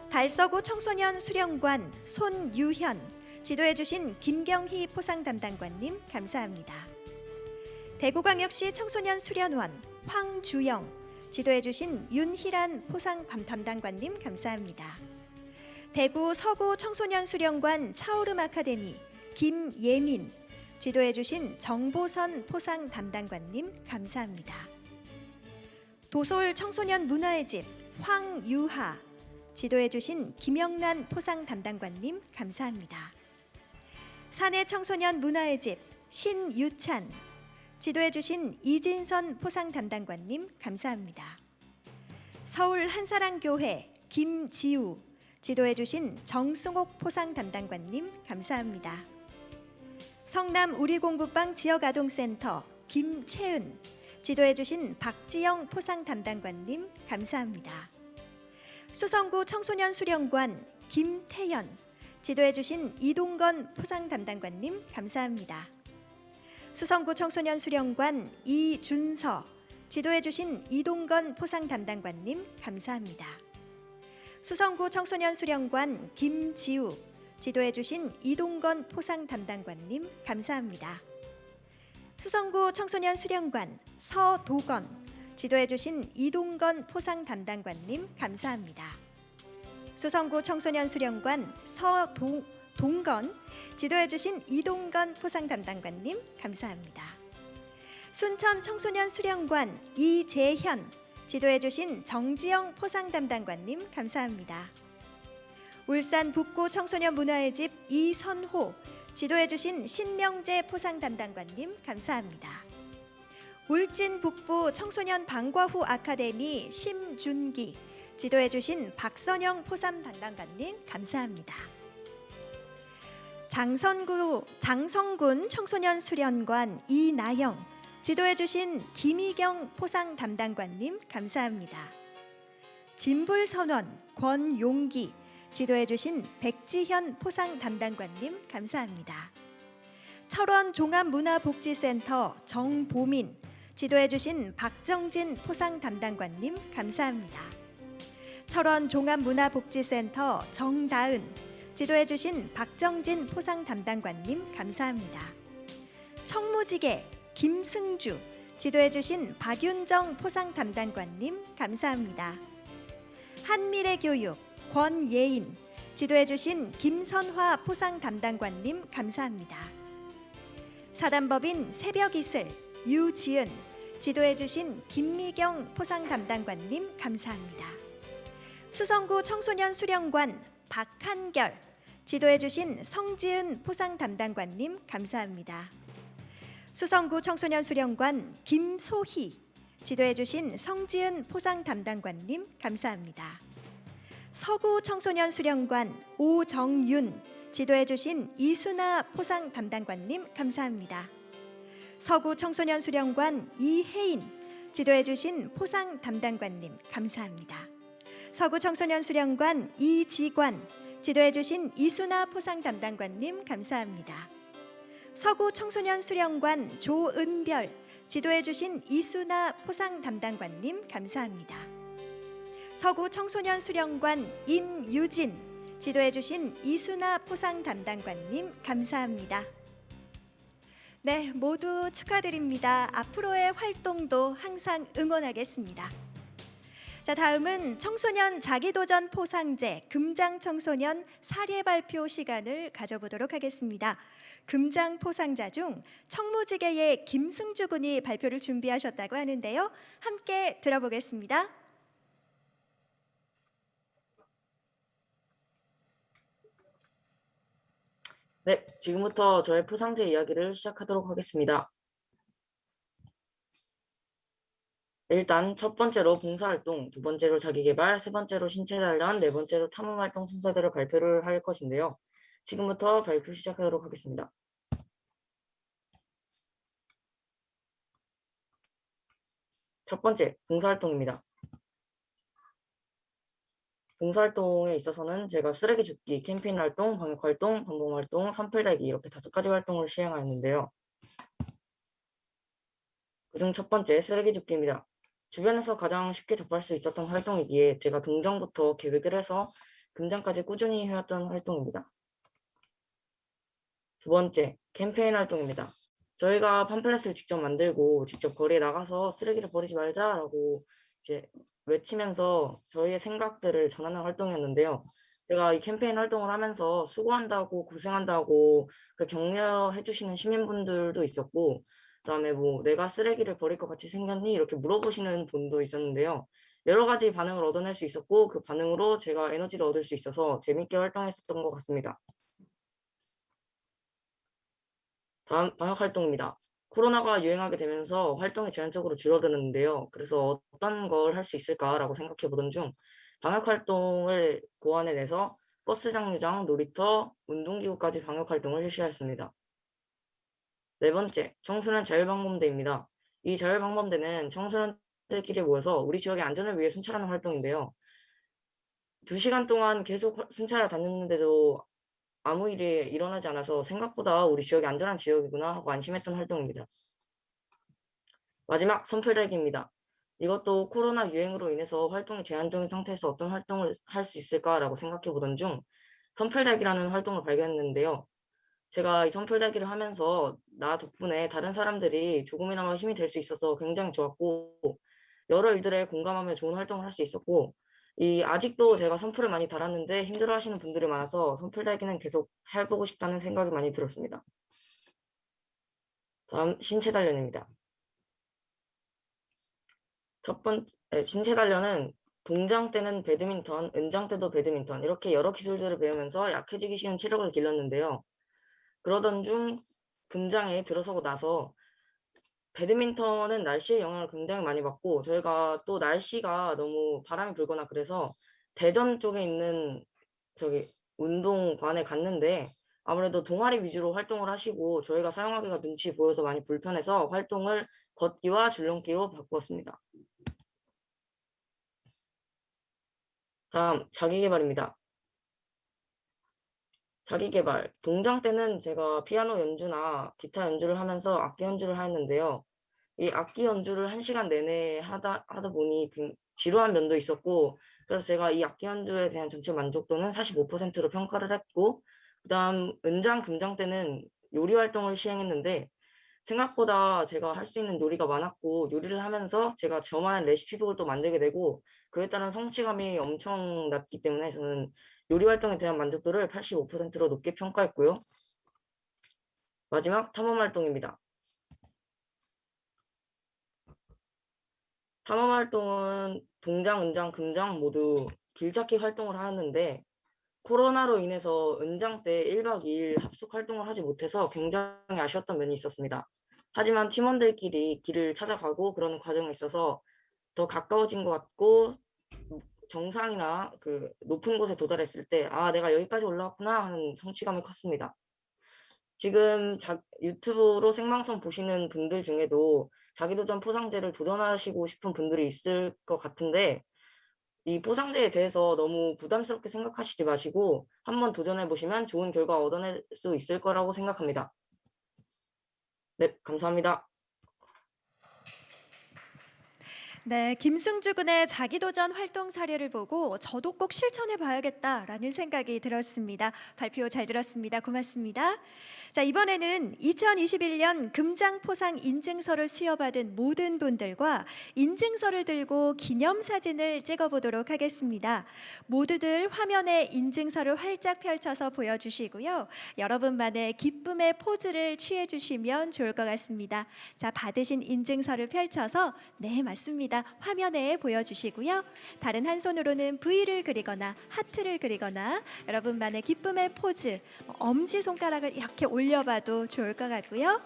달서구 청소년 수련관 손유현, 지도해 주신 김경희 포상 담당관님 감사합니다. 대구광역시 청소년 수련원 황주영, 지도해 주신 윤희란 포상 담당관님 감사합니다. 대구 서구 청소년 수련관 차오름 아카데미 김예민, 지도해 주신 정보선 포상 담당관님 감사합니다. 도솔 청소년 문화의 집 황유하, 지도해 주신 김영란 포상 담당관님 감사합니다. 사내 청소년 문화의 집 신유찬, 지도해 주신 이진선 포상 담당관님 감사합니다. 서울 한사랑교회 김지우, 지도해 주신 정승옥 포상 담당관님 감사합니다. 성남 우리공부방 지역아동센터 김채은, 지도해 주신 박지영 포상 담당관님 감사합니다. 수성구 청소년 수련관 김태연, 지도해 주신 이동건 포상 담당관님 감사합니다. 수성구 청소년 수련관 이준서, 지도해 주신 이동건 포상 담당관님 감사합니다. 수성구 청소년 수련관 김지우, 지도해 주신 이동건 포상 담당관님 감사합니다. 수성구 청소년 수련관 서도건, 지도해 주신 이동건 포상 담당관님 감사합니다. 수성구 청소년 수련관 서동건, 지도해 주신 이동건 포상 담당관님 감사합니다. 순천 청소년 수련관 이재현, 지도해 주신 정지영 포상 담당관님 감사합니다. 울산 북구 청소년 문화의 집 이선호, 지도해 주신 신명재 포상 담당관님 감사합니다. 울진 북부 청소년 방과후 아카데미 심준기, 지도해 주신 박선영 포상 담당관님 감사합니다. 장성군 청소년 수련관 이나영, 지도해 주신 김희경 포상 담당관님 감사합니다. 진불선원 권용기, 지도해 주신 백지현 포상 담당관님 감사합니다. 철원 종합문화복지센터 정보민, 지도해 주신 박정진 포상 담당관님 감사합니다. 철원 종합문화복지센터 정다은, 지도해 주신 박정진 포상 담당관님 감사합니다. 청무지계 김승주, 지도해 주신 박윤정 포상 담당관님 감사합니다. 한미래교육 권예인, 지도해 주신 김선화 포상 담당관님 감사합니다. 사단법인 새벽이슬 유지은, 지도해 주신 김미경 포상 담당관님 감사합니다. 수성구 청소년 수련관 박한결, 지도해 주신 성지은 포상 담당관님 감사합니다. 수성구 청소년 수련관 김소희, 지도해 주신 성지은 포상 담당관님 감사합니다. 서구 청소년 수련관 오정윤, 지도해 주신 이순아 포상 담당관님 감사합니다. 서구 청소년 수련관 이혜인, 지도해 주신 포상 담당관님 감사합니다. 서구 청소년 수련관 이지관, 지도해 주신 이순아 포상 담당관님 감사합니다. 서구 청소년 수련관 조은별, 지도해 주신 이순아 포상 담당관님 감사합니다. 서구 청소년 수련관 임유진, 지도해 주신 이순아 포상 담당관님 감사합니다. 네, 모두 축하드립니다. 앞으로의 활동도 항상 응원하겠습니다. 자, 다음은 청소년 자기도전 포상제 금장 청소년 사례 발표 시간을 가져보도록 하겠습니다. 금장 포상자 중 청무지계의 김승주 군이 발표를 준비하셨다고 하는데요. 함께 들어보겠습니다. 네, 지금부터 저의 포상제 이야기를 시작하도록 하겠습니다. 일단 첫 번째로 봉사활동, 두 번째로 자기계발, 세 번째로 신체 단련, 네 번째로 탐험활동 순서대로 발표를 할 것인데요. 지금부터 발표 시작하도록 하겠습니다. 첫 번째, 봉사활동입니다. 봉사활동에 있어서는 제가 쓰레기 줍기, 캠페인 활동, 방역 활동, 방범 활동, 산불대기 이렇게 5가지 활동을 시행하였는데요. 그중 첫 번째, 쓰레기 줍기입니다. 주변에서 가장 쉽게 접할 수 있었던 활동이기에 제가 동정부터 계획을 해서 금장까지 꾸준히 해왔던 활동입니다. 두 번째, 캠페인 활동입니다. 저희가 팜플렛을 직접 만들고 직접 거리에 나가서 쓰레기를 버리지 말자라고 이제 외치면서 저희의 생각들을 전하는 활동이었는데요. 제가 이 캠페인 활동을 하면서 수고한다고 고생한다고 격려해 주시는 시민분들도 있었고, 그다음에 뭐 내가 쓰레기를 버릴 것 같이 생겼니? 이렇게 물어보시는 분도 있었는데요. 여러 가지 반응을 얻어낼 수 있었고 그 반응으로 제가 에너지를 얻을 수 있어서 재밌게 활동했었던 것 같습니다. 다음 방역 활동입니다. 코로나가 유행하게 되면서 활동이 제한적으로 줄어드는데요. 그래서 어떤 걸 할 수 있을까라고 생각해 보던 중 방역 활동을 고안해내서 버스 정류장, 놀이터, 운동기구까지 방역 활동을 실시하였습니다. 네 번째, 청소년 자율방범대입니다. 이 자율방범대는 청소년들끼리 모여서 우리 지역의 안전을 위해 순찰하는 활동인데요. 2시간 동안 계속 순찰을 다녔는데도 아무 일이 일어나지 않아서 생각보다 우리 지역이 안전한 지역이구나 하고 안심했던 활동입니다. 마지막 선풀달기입니다. 이것도 코로나 유행으로 인해서 활동이 제한적인 상태에서 어떤 활동을 할 수 있을까라고 생각해 보던 중 선풀달기라는 활동을 발견했는데요. 제가 이 선풀달기를 하면서 나 덕분에 다른 사람들이 조금이나마 힘이 될 수 있어서 굉장히 좋았고 여러 일들에 공감하며 좋은 활동을 할 수 있었고 아직도 제가 선풀을 많이 달았는데 힘들어하시는 분들이 많아서 선풀 달기는 계속 해보고 싶다는 생각이 많이 들었습니다. 다음 신체 단련입니다. 첫 번째 신체 단련은 동장 때는 배드민턴, 은장 때도 배드민턴 이렇게 여러 기술들을 배우면서 약해지기 쉬운 체력을 길렀는데요. 그러던 중 금장에 들어서고 나서 배드민턴은 날씨의 영향을 굉장히 많이 받고 저희가 또 날씨가 너무 바람이 불거나 그래서 대전 쪽에 있는 저기 운동관에 갔는데 아무래도 동아리 위주로 활동을 하시고 저희가 사용하기가 눈치 보여서 많이 불편해서 활동을 걷기와 줄넘기로 바꾸었습니다. 다음 자기계발입니다. 자기계발. 동장 때는 제가 피아노 연주나 기타 연주를 하면서 악기 연주를 하였는데요. 이 악기 연주를 1시간 내내 하다 보니 지루한 면도 있었고 그래서 제가 이 악기 연주에 대한 전체 만족도는 45%로 평가를 했고 그다음 은장, 금장 때는 요리 활동을 시행했는데 생각보다 제가 할 수 있는 요리가 많았고 요리를 하면서 제가 저만의 레시피북을 또 만들게 되고 그에 따른 성취감이 엄청 났기 때문에 저는 요리 활동에 대한 만족도를 85%로 높게 평가했고요. 마지막 탐험 활동입니다. 탐험 활동은 동장, 은장, 금장 모두 길찾기 활동을 하였는데 코로나로 인해서 은장 때 1박 2일 합숙 활동을 하지 못해서 굉장히 아쉬웠던 면이 있었습니다. 하지만 팀원들끼리 길을 찾아가고 그러는 과정에 있어서 더 가까워진 것 같고 정상이나 그 높은 곳에 도달했을 때 아, 내가 여기까지 올라왔구나 하는 성취감이 컸습니다. 지금 유튜브로 생방송 보시는 분들 중에도 자기도전 포상제를 도전하시고 싶은 분들이 있을 것 같은데 이 포상제에 대해서 너무 부담스럽게 생각하시지 마시고 한번 도전해 보시면 좋은 결과 얻어낼 수 있을 거라고 생각합니다. 네, 감사합니다. 네, 김승주 군의 자기도전 활동 사례를 보고 저도 꼭 실천해 봐야겠다라는 생각이 들었습니다. 발표 잘 들었습니다. 고맙습니다. 자, 이번에는 2021년 금장포상 인증서를 수여받은 모든 분들과 인증서를 들고 기념사진을 찍어보도록 하겠습니다. 모두들 화면에 인증서를 활짝 펼쳐서 보여주시고요. 여러분만의 기쁨의 포즈를 취해주시면 좋을 것 같습니다. 자, 받으신 인증서를 펼쳐서 네, 맞습니다. 화면에 보여주시고요. 다른 한 손으로는 V를 그리거나 하트를 그리거나 여러분만의 기쁨의 포즈, 엄지손가락을 이렇게 올려봐도 좋을 것 같고요.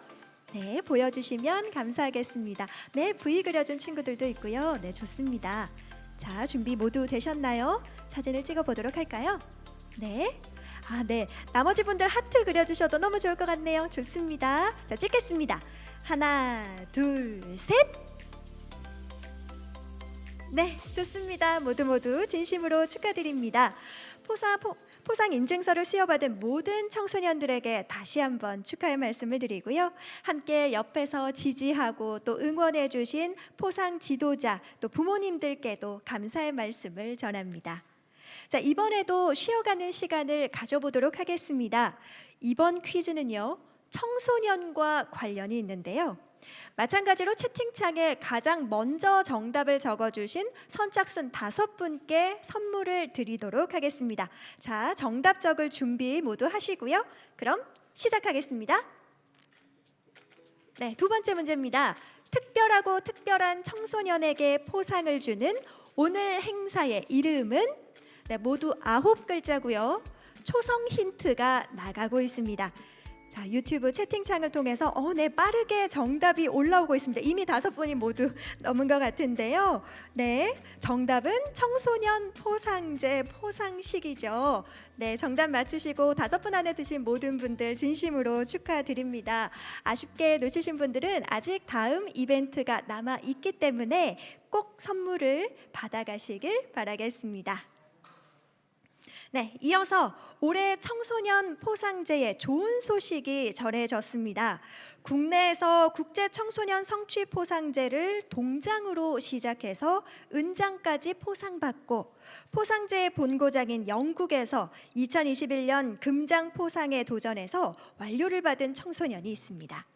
네, 보여주시면 감사하겠습니다. 네, V 그려준 친구들도 있고요. 네, 좋습니다. 자, 준비 모두 되셨나요? 사진을 찍어보도록 할까요? 네. 네. 나머지 분들 하트 그려주셔도 너무 좋을 것 같네요. 좋습니다. 자, 찍겠습니다. 하나, 둘, 셋. 네, 좋습니다. 모두 진심으로 축하드립니다. 포상 인증서를 수여받은 모든 청소년들에게 다시 한번 축하의 말씀을 드리고요. 함께 옆에서 지지하고 또 응원해 주신 포상 지도자 또 부모님들께도 감사의 말씀을 전합니다. 자, 이번에도 쉬어가는 시간을 가져보도록 하겠습니다. 이번 퀴즈는요, 청소년과 관련이 있는데요. 마찬가지로 채팅창에 가장 먼저 정답을 적어주신 선착순 5분께 선물을 드리도록 하겠습니다. 자, 정답 적을 준비 모두 하시고요. 그럼 시작하겠습니다. 네, 두 번째 문제입니다. 특별하고 특별한 청소년에게 포상을 주는 오늘 행사의 이름은 네, 모두 9글자고요. 초성 힌트가 나가고 있습니다. 자, 유튜브 채팅창을 통해서 네, 빠르게 정답이 올라오고 있습니다. 이미 5분이 모두 넘은 것 같은데요. 네, 정답은 청소년 포상제 포상식이죠. 네, 정답 맞추시고 5분 안에 드신 모든 분들 진심으로 축하드립니다. 아쉽게 놓치신 분들은 아직 다음 이벤트가 남아 있기 때문에 꼭 선물을 받아가시길 바라겠습니다. 네, 이어서 올해 청소년 포상제의 좋은 소식이 전해졌습니다. 국내에서 국제 청소년 성취 포상제를 동장으로 시작해서 은장까지 포상받고 포상제의 본고장인 영국에서 2021년 금장 포상에 도전해서 완료를 받은 청소년이 있습니다.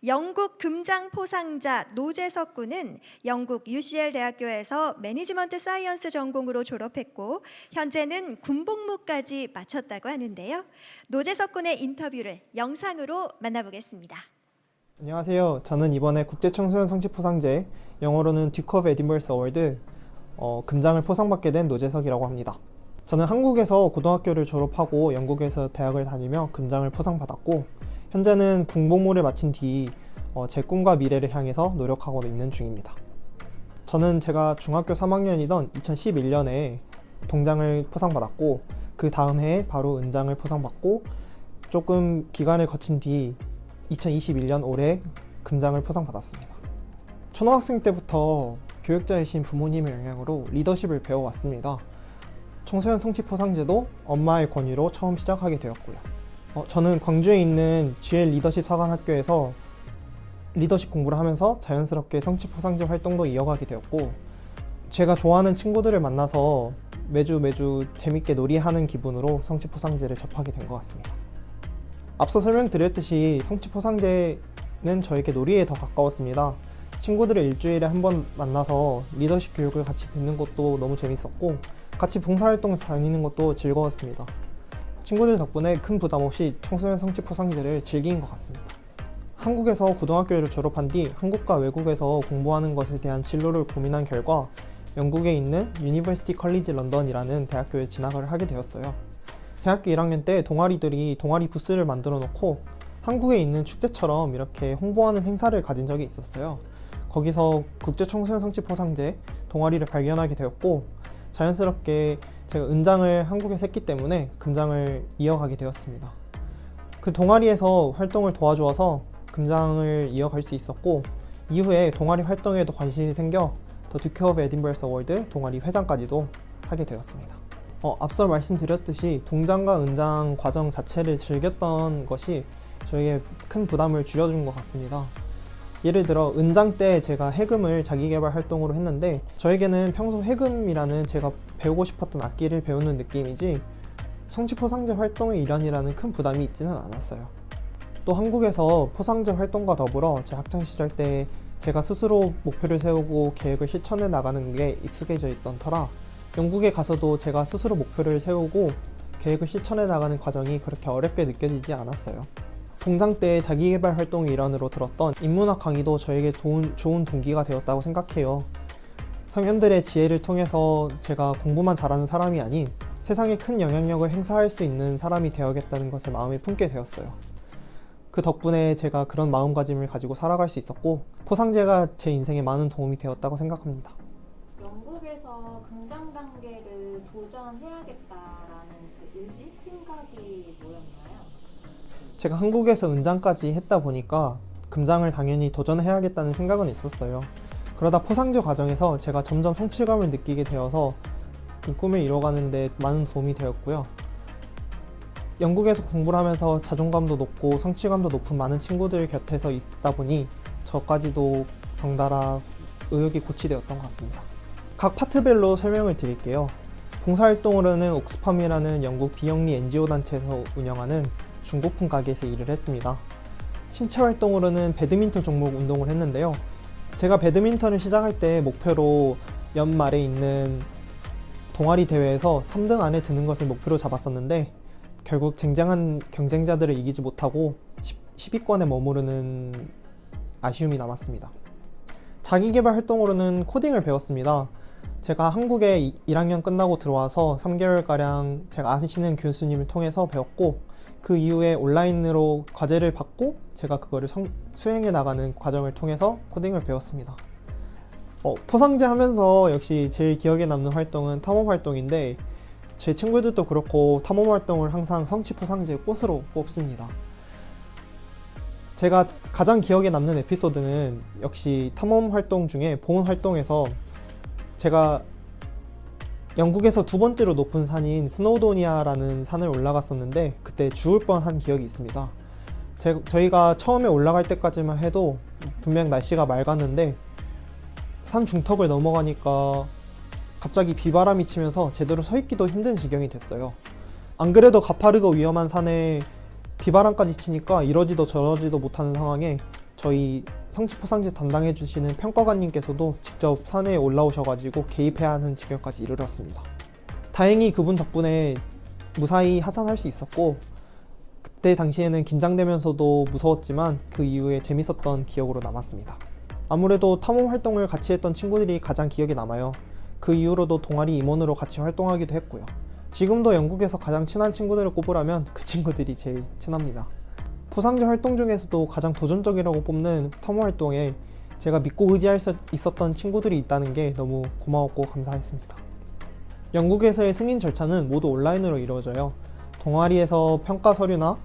영국 금장 포상자 노재석 군은 영국 UCL 대학교에서 매니지먼트 사이언스 전공으로 졸업했고 현재는 군복무까지 마쳤다고 하는데요. 노재석 군의 인터뷰를 영상으로 만나보겠습니다. 안녕하세요. 저는 이번에 국제청소년 성취 포상제, 영어로는 듀크 오브 에딘버스 어워드 금장을 포상받게 된 노재석이라고 합니다. 저는 한국에서 고등학교를 졸업하고 영국에서 대학을 다니며 금장을 포상받았고 현재는 군복무를 마친 뒤 제 꿈과 미래를 향해서 노력하고 있는 중입니다. 저는 제가 중학교 3학년이던 2011년에 동장을 포상받았고 그 다음 해에 바로 은장을 포상받고 조금 기간을 거친 뒤 2021년 올해 금장을 포상받았습니다. 초등학생 때부터 교육자이신 부모님의 영향으로 리더십을 배워왔습니다. 청소년 성취 포상제도 엄마의 권유로 처음 시작하게 되었고요. 저는 광주에 있는 GL 리더십 사관학교에서 리더십 공부를 하면서 자연스럽게 성취 포상제 활동도 이어가게 되었고 제가 좋아하는 친구들을 만나서 매주 재밌게 놀이하는 기분으로 성취 포상제를 접하게 된 것 같습니다. 앞서 설명드렸듯이 성취 포상제는 저에게 놀이에 더 가까웠습니다. 친구들을 일주일에 한 번 만나서 리더십 교육을 같이 듣는 것도 너무 재밌었고 같이 봉사활동을 다니는 것도 즐거웠습니다. 친구들 덕분에 큰 부담 없이 청소년 성취 포상제를 즐긴 것 같습니다. 한국에서 고등학교를 졸업한 뒤 한국과 외국에서 공부하는 것에 대한 진로를 고민한 결과 영국에 있는 유니버시티 컬리지 런던이라는 대학교에 진학을 하게 되었어요. 대학교 1학년 때 동아리들이 동아리 부스를 만들어 놓고 한국에 있는 축제처럼 이렇게 홍보하는 행사를 가진 적이 있었어요. 거기서 국제청소년 성취 포상제 동아리를 발견하게 되었고 자연스럽게 제가 은장을 한국에서 했기 때문에 금장을 이어가게 되었습니다. 그 동아리에서 활동을 도와주어서 금장을 이어갈 수 있었고 이후에 동아리 활동에도 관심이 생겨 더 듀크 오브 에딘버스 어워드 동아리 회장까지도 하게 되었습니다. 앞서 말씀드렸듯이 동장과 은장 과정 자체를 즐겼던 것이 저에게 큰 부담을 줄여준 것 같습니다. 예를 들어 은장 때 제가 해금을 자기개발 활동으로 했는데 저에게는 평소 해금이라는 제가 배우고 싶었던 악기를 배우는 느낌이지 성취 포상제 활동의 일환이라는 큰 부담이 있지는 않았어요. 또 한국에서 포상제 활동과 더불어 제 학창시절 때 제가 스스로 목표를 세우고 계획을 실천해 나가는 게 익숙해져 있던 터라 영국에 가서도 제가 스스로 목표를 세우고 계획을 실천해 나가는 과정이 그렇게 어렵게 느껴지지 않았어요. 동장 때 자기개발 활동의 일환으로 들었던 인문학 강의도 저에게 좋은 동기가 되었다고 생각해요. 성현들의 지혜를 통해서 제가 공부만 잘하는 사람이 아닌 세상에 큰 영향력을 행사할 수 있는 사람이 되어야겠다는 것을 마음에 품게 되었어요. 그 덕분에 제가 그런 마음가짐을 가지고 살아갈 수 있었고 포상제가 제 인생에 많은 도움이 되었다고 생각합니다. 영국에서 금장 단계를 도전해야겠다라는 그 의지, 생각이 뭐였나요? 제가 한국에서 은장까지 했다 보니까 금장을 당연히 도전해야겠다는 생각은 있었어요. 그러다 포상제 과정에서 제가 점점 성취감을 느끼게 되어서 그 꿈을 이뤄가는 데 많은 도움이 되었고요. 영국에서 공부를 하면서 자존감도 높고 성취감도 높은 많은 친구들 곁에서 있다 보니 저까지도 덩달아 의욕이 고취되었던 것 같습니다. 각 파트별로 설명을 드릴게요. 봉사활동으로는 옥스팜이라는 영국 비영리 NGO 단체에서 운영하는 중고품 가게에서 일을 했습니다. 신체활동으로는 배드민턴 종목 운동을 했는데요. 제가 배드민턴을 시작할 때 목표로 연말에 있는 동아리 대회에서 3등 안에 드는 것을 목표로 잡았었는데 결국 쟁쟁한 경쟁자들을 이기지 못하고 10위권에 머무르는 아쉬움이 남았습니다. 자기개발 활동으로는 코딩을 배웠습니다. 제가 한국에 1학년 끝나고 들어와서 3개월가량 제가 아시는 교수님을 통해서 배웠고 그 이후에 온라인으로 과제를 받고 제가 그거를 수행해 나가는 과정을 통해서 코딩을 배웠습니다. 포상제 하면서 역시 제일 기억에 남는 활동은 탐험 활동인데 제 친구들도 그렇고 탐험 활동을 항상 성취 포상제 꽃으로 꼽습니다. 제가 가장 기억에 남는 에피소드는 역시 탐험 활동 중에 보온 활동에서 제가 영국에서 두 번째로 높은 산인 스노우도니아라는 산을 올라갔었는데 그때 죽을 뻔한 기억이 있습니다. 저희가 처음에 올라갈 때까지만 해도 분명 날씨가 맑았는데 산 중턱을 넘어가니까 갑자기 비바람이 치면서 제대로 서 있기도 힘든 지경이 됐어요. 안 그래도 가파르고 위험한 산에 비바람까지 치니까 이러지도 저러지도 못하는 상황에 저희 성취포상제 담당해 주시는 평가관님께서도 직접 산에 올라오셔가지고 개입해야 하는 지경까지 이르렀습니다. 다행히 그분 덕분에 무사히 하산할 수 있었고 그때 당시에는 긴장되면서도 무서웠지만 그 이후에 재밌었던 기억으로 남았습니다. 아무래도 탐험 활동을 같이 했던 친구들이 가장 기억에 남아요. 그 이후로도 동아리 임원으로 같이 활동하기도 했고요. 지금도 영국에서 가장 친한 친구들을 꼽으라면 그 친구들이 제일 친합니다. 포상제 활동 중에서도 가장 도전적이라고 뽑는 탐험 활동에 제가 믿고 의지할 수 있었던 친구들이 있다는 게 너무 고마웠고 감사했습니다. 영국에서의 승인 절차는 모두 온라인으로 이루어져요. 동아리에서 평가 서류나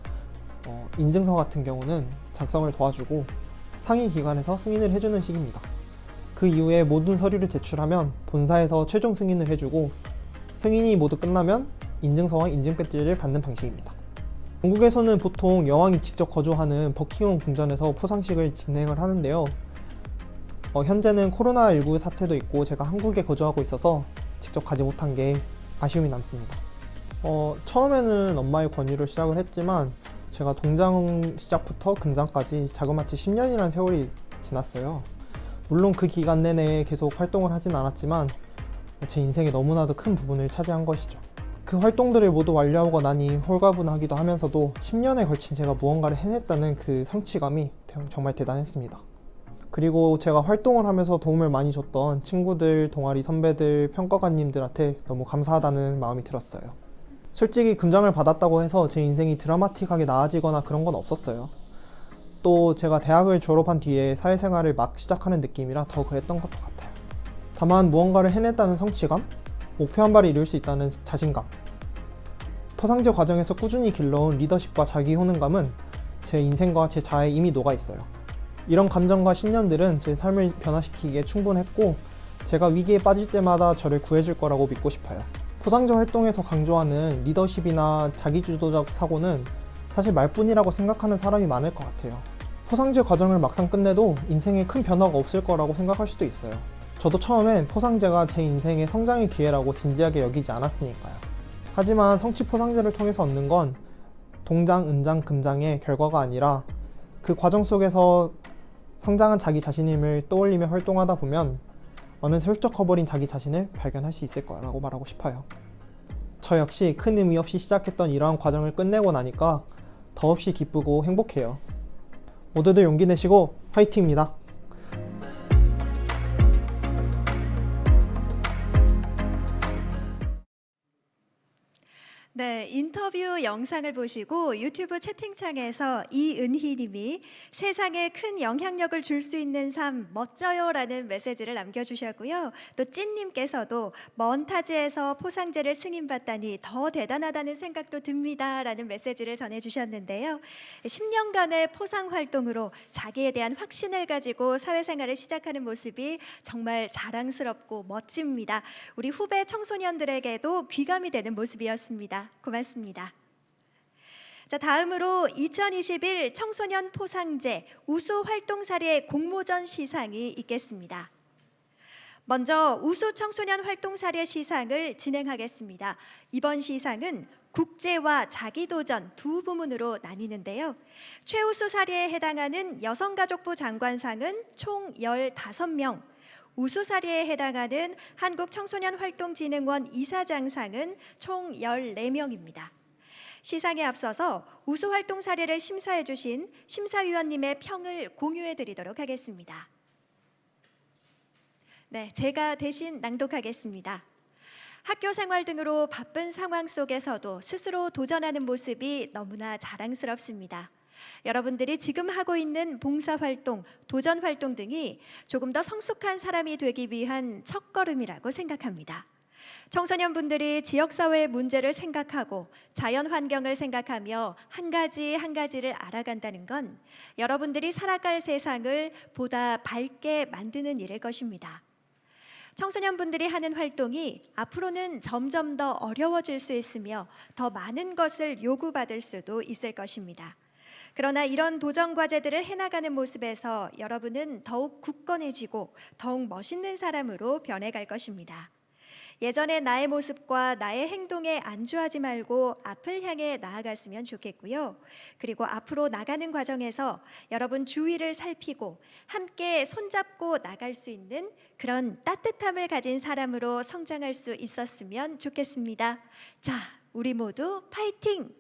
인증서 같은 경우는 작성을 도와주고 상위 기관에서 승인을 해주는 식입니다. 그 이후에 모든 서류를 제출하면 본사에서 최종 승인을 해주고 승인이 모두 끝나면 인증서와 인증 배지를 받는 방식입니다. 영국에서는 보통 여왕이 직접 거주하는 버킹엄 궁전에서 포상식을 진행을 하는데요. 현재는 코로나19 사태도 있고 제가 한국에 거주하고 있어서 직접 가지 못한 게 아쉬움이 남습니다. 처음에는 엄마의 권유로 시작을 했지만 제가 동장 시작부터 금장까지 자그마치 10년이라는 세월이 지났어요. 물론 그 기간 내내 계속 활동을 하진 않았지만 제 인생에 너무나도 큰 부분을 차지한 것이죠. 그 활동들을 모두 완료하고 나니 홀가분하기도 하면서도 10년에 걸친 제가 무언가를 해냈다는 그 성취감이 정말 대단했습니다. 그리고 제가 활동을 하면서 도움을 많이 줬던 친구들, 동아리 선배들, 평가관님들한테 너무 감사하다는 마음이 들었어요. 솔직히 금장을 받았다고 해서 제 인생이 드라마틱하게 나아지거나 그런 건 없었어요. 또 제가 대학을 졸업한 뒤에 사회생활을 막 시작하는 느낌이라 더 그랬던 것도 같아요. 다만 무언가를 해냈다는 성취감, 목표 한 발을 이룰 수 있다는 자신감, 포상제 과정에서 꾸준히 길러온 리더십과 자기 효능감은 제 인생과 제 자아에 이미 녹아있어요. 이런 감정과 신념들은 제 삶을 변화시키기에 충분했고 제가 위기에 빠질 때마다 저를 구해줄 거라고 믿고 싶어요. 포상제 활동에서 강조하는 리더십이나 자기주도적 사고는 사실 말뿐이라고 생각하는 사람이 많을 것 같아요. 포상제 과정을 막상 끝내도 인생에 큰 변화가 없을 거라고 생각할 수도 있어요. 저도 처음엔 포상제가 제 인생의 성장의 기회라고 진지하게 여기지 않았으니까요. 하지만 성취 포상제를 통해서 얻는 건 동장, 은장, 금장의 결과가 아니라 그 과정 속에서 성장한 자기 자신임을 떠올리며 활동하다 보면 어느새 훌쩍커버린 자기 자신을 발견할 수 있을 거라고 말하고 싶어요. 저 역시 큰 의미 없이 시작했던 이러한 과정을 끝내고 나니까 더없이 기쁘고 행복해요. 모두들 용기 내시고 화이팅입니다. 네, 인터뷰 영상을 보시고 유튜브 채팅창에서 이은희 님이 세상에 큰 영향력을 줄 수 있는 삶 멋져요 라는 메시지를 남겨주셨고요. 또 찐님께서도 먼 타지에서 포상제를 승인받다니 더 대단하다는 생각도 듭니다 라는 메시지를 전해주셨는데요. 10년간의 포상 활동으로 자기에 대한 확신을 가지고 사회생활을 시작하는 모습이 정말 자랑스럽고 멋집니다. 우리 후배 청소년들에게도 귀감이 되는 모습이었습니다. 고맙습니다. 자, 다음으로 2021 청소년 포상제 우수 활동 사례 공모전 시상이 있겠습니다. 먼저 우수 청소년 활동 사례 시상을 진행하겠습니다. 이번 시상은 국제와 자기도전 두 부문으로 나뉘는데요. 최우수 사례에 해당하는 여성가족부 장관상은 총 15명, 우수 사례에 해당하는 한국청소년활동진흥원 이사장상은 총 14명입니다. 시상에 앞서서 우수 활동 사례를 심사해 주신 심사위원님의 평을 공유해 드리도록 하겠습니다. 네, 제가 대신 낭독하겠습니다. 학교 생활 등으로 바쁜 상황 속에서도 스스로 도전하는 모습이 너무나 자랑스럽습니다. 여러분들이 지금 하고 있는 봉사활동, 도전활동 등이 조금 더 성숙한 사람이 되기 위한 첫걸음이라고 생각합니다. 청소년분들이 지역사회의 문제를 생각하고 자연환경을 생각하며 한 가지 한 가지를 알아간다는 건 여러분들이 살아갈 세상을 보다 밝게 만드는 일일 것입니다. 청소년분들이 하는 활동이 앞으로는 점점 더 어려워질 수 있으며 더 많은 것을 요구받을 수도 있을 것입니다. 그러나 이런 도전 과제들을 해나가는 모습에서 여러분은 더욱 굳건해지고 더욱 멋있는 사람으로 변해갈 것입니다. 예전의 나의 모습과 나의 행동에 안주하지 말고 앞을 향해 나아갔으면 좋겠고요. 그리고 앞으로 나가는 과정에서 여러분 주위를 살피고 함께 손잡고 나갈 수 있는 그런 따뜻함을 가진 사람으로 성장할 수 있었으면 좋겠습니다. 자, 우리 모두 파이팅!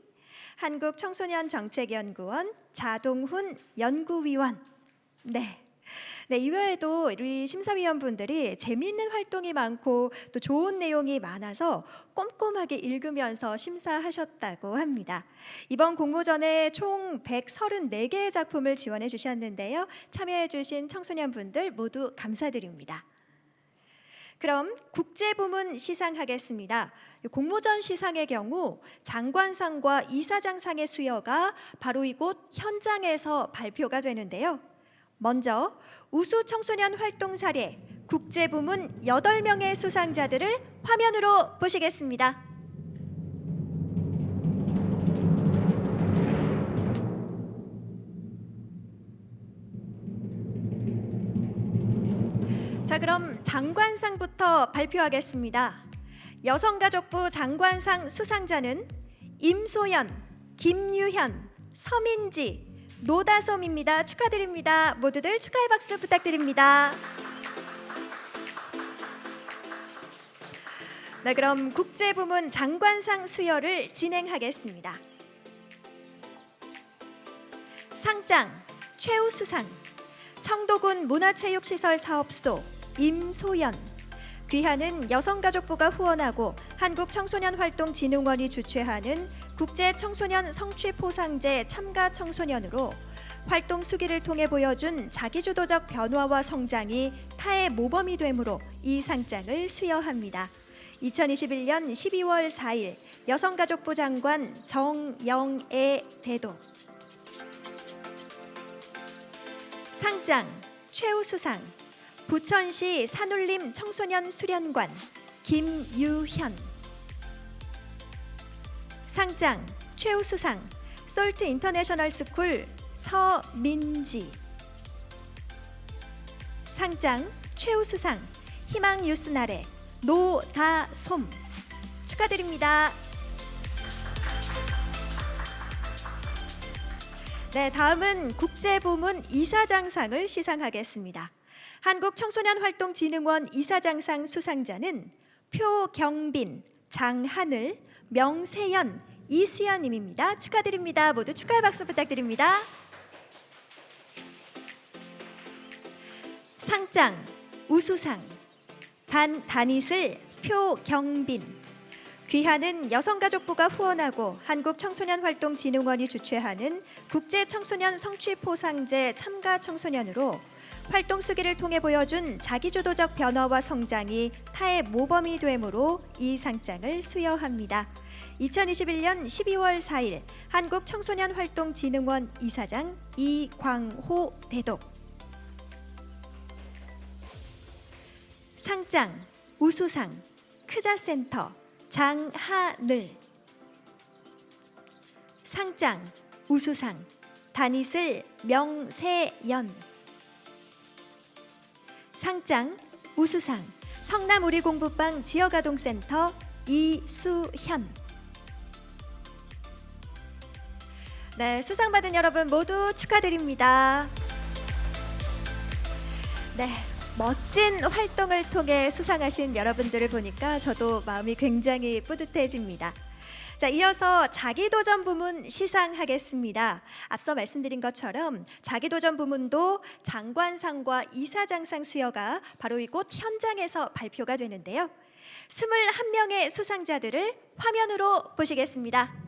한국청소년정책연구원 자동훈 연구위원. 네, 이외에도 우리 심사위원분들이 재미있는 활동이 많고 또 좋은 내용이 많아서 꼼꼼하게 읽으면서 심사하셨다고 합니다. 이번 공모전에 총 134개의 작품을 지원해 주셨는데요. 참여해 주신 청소년분들 모두 감사드립니다. 그럼 국제부문 시상하겠습니다. 공모전 시상의 경우 장관상과 이사장상의 수여가 바로 이곳 현장에서 발표가 되는데요. 먼저 우수 청소년 활동 사례 국제부문 8명의 수상자들을 화면으로 보시겠습니다. 자, 그럼 장관상부터 발표하겠습니다. 여성가족부 장관상 수상자는 임소연, 김유현, 서민지, 노다솜입니다. 축하드립니다. 모두들 축하의 박수 부탁드립니다. 네, 그럼 국제부문 장관상 수여를 진행하겠습니다. 상장 최우수상 청도군 문화체육시설 사업소 임소연. 귀하는 여성가족부가 후원하고 한국청소년활동진흥원이 주최하는 국제청소년 성취포상제 참가 청소년으로 활동 수기를 통해 보여준 자기주도적 변화와 성장이 타의 모범이 되므로 이 상장을 수여합니다. 2021년 12월 4일 여성가족부 장관 정영애 대도. 상장 최우수상 부천시 산울림 청소년 수련관 김유현. 상장 최우수상 솔트 인터내셔널 스쿨 서민지. 상장 최우수상 희망 뉴스날의 노다솜. 축하드립니다. 네, 다음은 국제부문 이사장상을 시상하겠습니다. 한국청소년활동진흥원 이사장상 수상자는 표경빈, 장하늘, 명세연, 이수연님입니다. 축하드립니다. 모두 축하의 박수 부탁드립니다. 상장, 우수상, 단이슬, 표경빈. 귀하는 여성가족부가 후원하고 한국청소년활동진흥원이 주최하는 국제청소년 성취포상제 참가 청소년으로 활동 수기를 통해 보여준 자기주도적 변화와 성장이 타의 모범이 되므로 이 상장을 수여합니다. 2021년 12월 4일 한국청소년활동진흥원 이사장 이광호 대독. 상장, 우수상, 크자센터, 장하늘. 상장, 우수상, 단이슬, 명세연. 상장, 우수상, 성남우리공부방 지역아동센터, 이수현. 네, 수상받은 여러분 모두 축하드립니다. 네. 멋진 활동을 통해 수상하신 여러분들을 보니까 저도 마음이 굉장히 뿌듯해집니다. 자, 이어서 자기도전 부문 시상하겠습니다. 앞서 말씀드린 것처럼 자기도전 부문도 장관상과 이사장상 수여가 바로 이곳 현장에서 발표가 되는데요. 21명의 수상자들을 화면으로 보시겠습니다.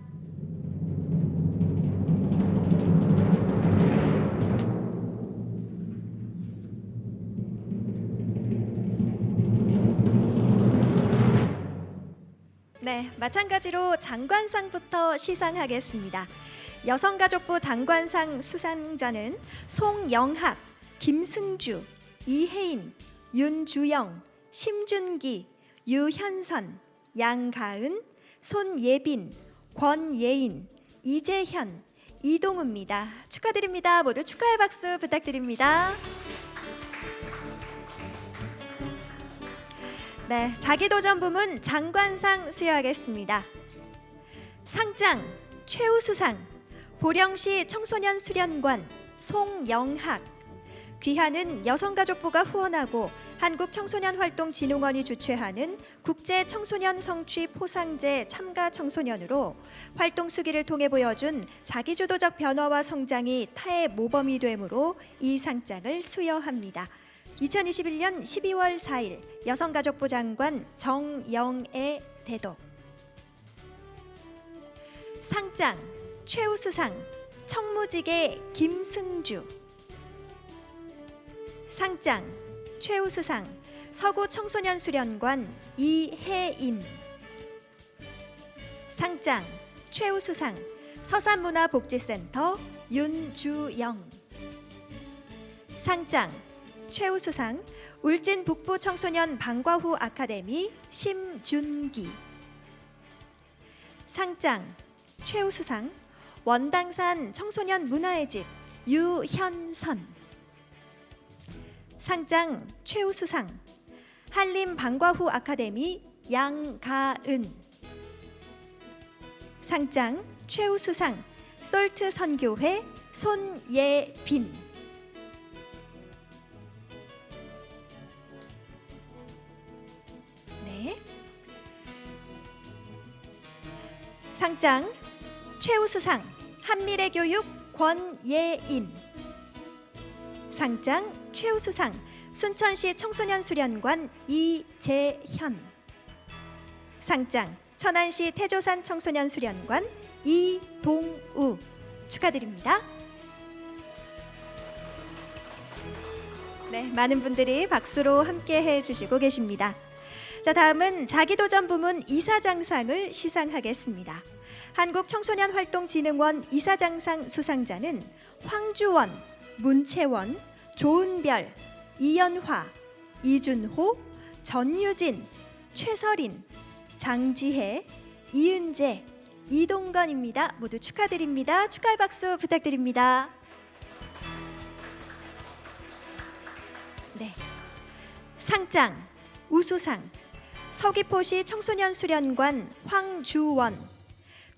네, 마찬가지로 장관상부터 시상하겠습니다. 여성가족부 장관상 수상자는 송영학, 김승주, 이혜인, 윤주영, 심준기, 유현선, 양가은, 손예빈, 권예인, 이재현, 이동우입니다. 축하드립니다. 모두 축하의 박수 부탁드립니다. 네, 자기도전 부문 장관상 수여하겠습니다. 상장, 최우수상, 보령시 청소년 수련관 송영학. 귀하는 여성가족부가 후원하고 한국청소년활동진흥원이 주최하는 국제청소년 성취 포상제 참가 청소년으로 활동 수기를 통해 보여준 자기주도적 변화와 성장이 타의 모범이 되므로 이 상장을 수여합니다. 2021년 12월 4일 여성가족부 장관 정영애 대독. 상장, 최우수상, 청무직의 김승주. 상장, 최우수상, 서구청소년수련관 이혜인. 상장, 최우수상, 서산문화복지센터 윤주영. 상장, 최우수상, 울진 북부 청소년 방과후 아카데미 심준기. 상장, 최우수상, 원당산 청소년 문화의 집 유현선. 상장, 최우수상, 한림 방과후 아카데미 양가은. 상장, 최우수상, 솔트 선교회 손예빈. 네. 상장, 최우수상, 한미래교육 권예인. 상장, 최우수상, 순천시 청소년수련관 이재현. 상장, 천안시 태조산 청소년수련관 이동우. 축하드립니다. 네, 많은 분들이 박수로 함께 해주시고 계십니다. 자, 다음은 자기도전 부문 이사장상을 시상하겠습니다. 한국청소년활동진흥원 이사장상 수상자는 황주원, 문채원, 조은별, 이연화, 이준호, 전유진, 최설인, 장지혜, 이은재, 이동건입니다. 모두 축하드립니다. 축하의 박수 부탁드립니다. 네, 상장, 우수상, 서귀포시 청소년수련관 황주원.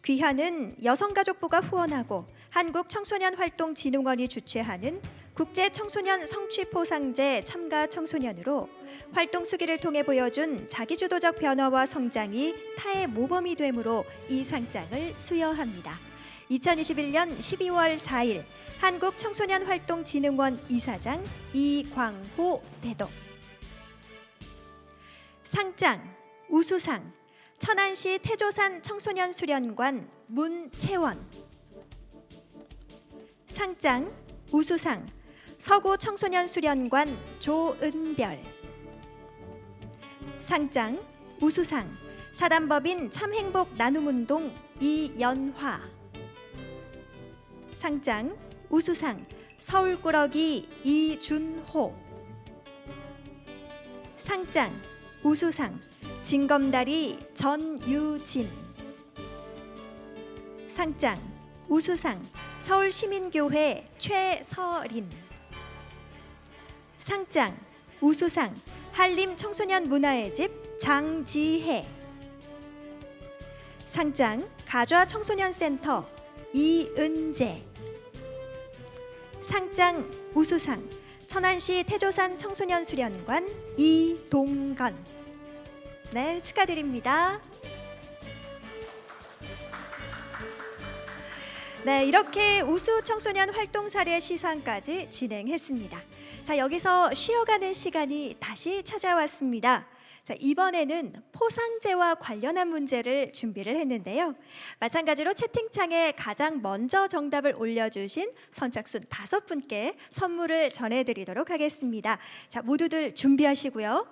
귀하는 여성가족부가 후원하고 한국청소년활동진흥원이 주최하는 국제청소년 성취포상제 참가 청소년으로 활동 수기를 통해 보여준 자기주도적 변화와 성장이 타의 모범이 되므로 이 상장을 수여합니다. 2021년 12월 4일 한국청소년활동진흥원 이사장 이광호 대도. 상장, 우수상, 천안시 태조산 청소년 수련관 문채원. 상장, 우수상, 서구 청소년 수련관 조은별. 상장, 우수상, 사단법인 참행복 나눔운동 이연화. 상장, 우수상, 서울꾸러기 이준호. 상장, 우수상, 징검다리 전유진. 상장, 우수상, 서울시민교회 최서린. 상장, 우수상, 한림청소년문화의 집 장지혜. 상장, 가좌청소년센터 이은재. 상장, 우수상, 천안시 태조산 청소년수련관 이동건. 네, 축하드립니다. 네, 이렇게 우수 청소년 활동 사례 시상까지 진행했습니다. 자, 여기서 쉬어가는 시간이 다시 찾아왔습니다. 자, 이번에는 포상제와 관련한 문제를 준비를 했는데요. 마찬가지로 채팅창에 가장 먼저 정답을 올려주신 선착순 5분께 선물을 전해드리도록 하겠습니다. 자, 모두들 준비하시고요.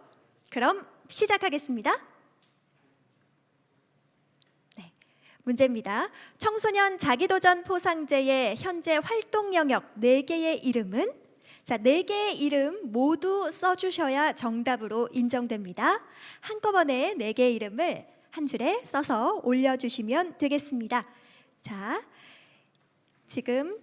그럼 시작하겠습니다. 네, 문제입니다. 청소년 자기도전 포상제의 현재 활동 영역 4개의 이름은? 자, 4개의 이름 모두 써주셔야 정답으로 인정됩니다. 한꺼번에 4개의 이름을 한 줄에 써서 올려주시면 되겠습니다. 자, 지금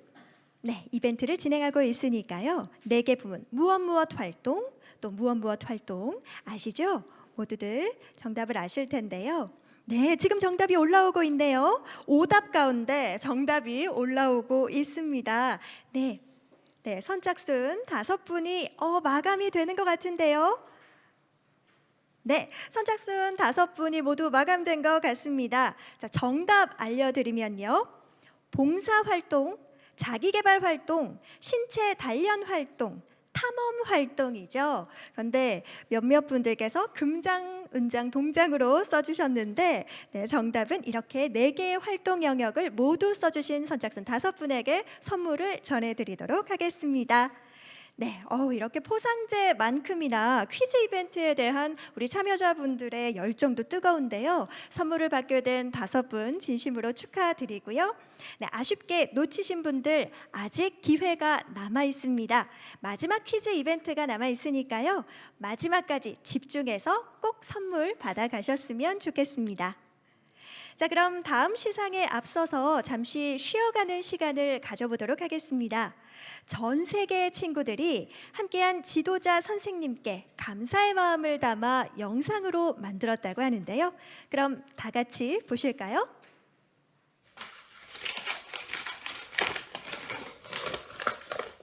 이벤트를 진행하고 있으니까요. 4개 부문, 무엇 활동, 또 무엇 활동 아시죠? 모두들 정답을 아실 텐데요. 네, 지금 정답이 올라오고 있네요. 오답 가운데 정답이 올라오고 있습니다. 네, 선착순 5분이 마감이 되는 것 같은데요. 네, 선착순 5분이 모두 마감된 것 같습니다. 자, 정답 알려드리면요. 봉사활동, 자기개발활동, 신체 단련 활동, 탐험 활동이죠. 그런데 몇몇 분들께서 금장, 은장, 동장으로 써주셨는데 네, 정답은 이렇게 4개의 활동 영역을 모두 써주신 선착순 5분에게 선물을 전해드리도록 하겠습니다. 네, 이렇게 포상제만큼이나 퀴즈 이벤트에 대한 우리 참여자분들의 열정도 뜨거운데요. 선물을 받게 된 5분 진심으로 축하드리고요. 네, 아쉽게 놓치신 분들 아직 기회가 남아 있습니다. 마지막 퀴즈 이벤트가 남아 있으니까요. 마지막까지 집중해서 꼭 선물 받아가셨으면 좋겠습니다. 자, 그럼 다음 시상에 앞서서 잠시 쉬어가는 시간을 가져보도록 하겠습니다. 전 세계의 친구들이 함께한 지도자 선생님께 감사의 마음을 담아 영상으로 만들었다고 하는데요. 그럼 다 같이 보실까요?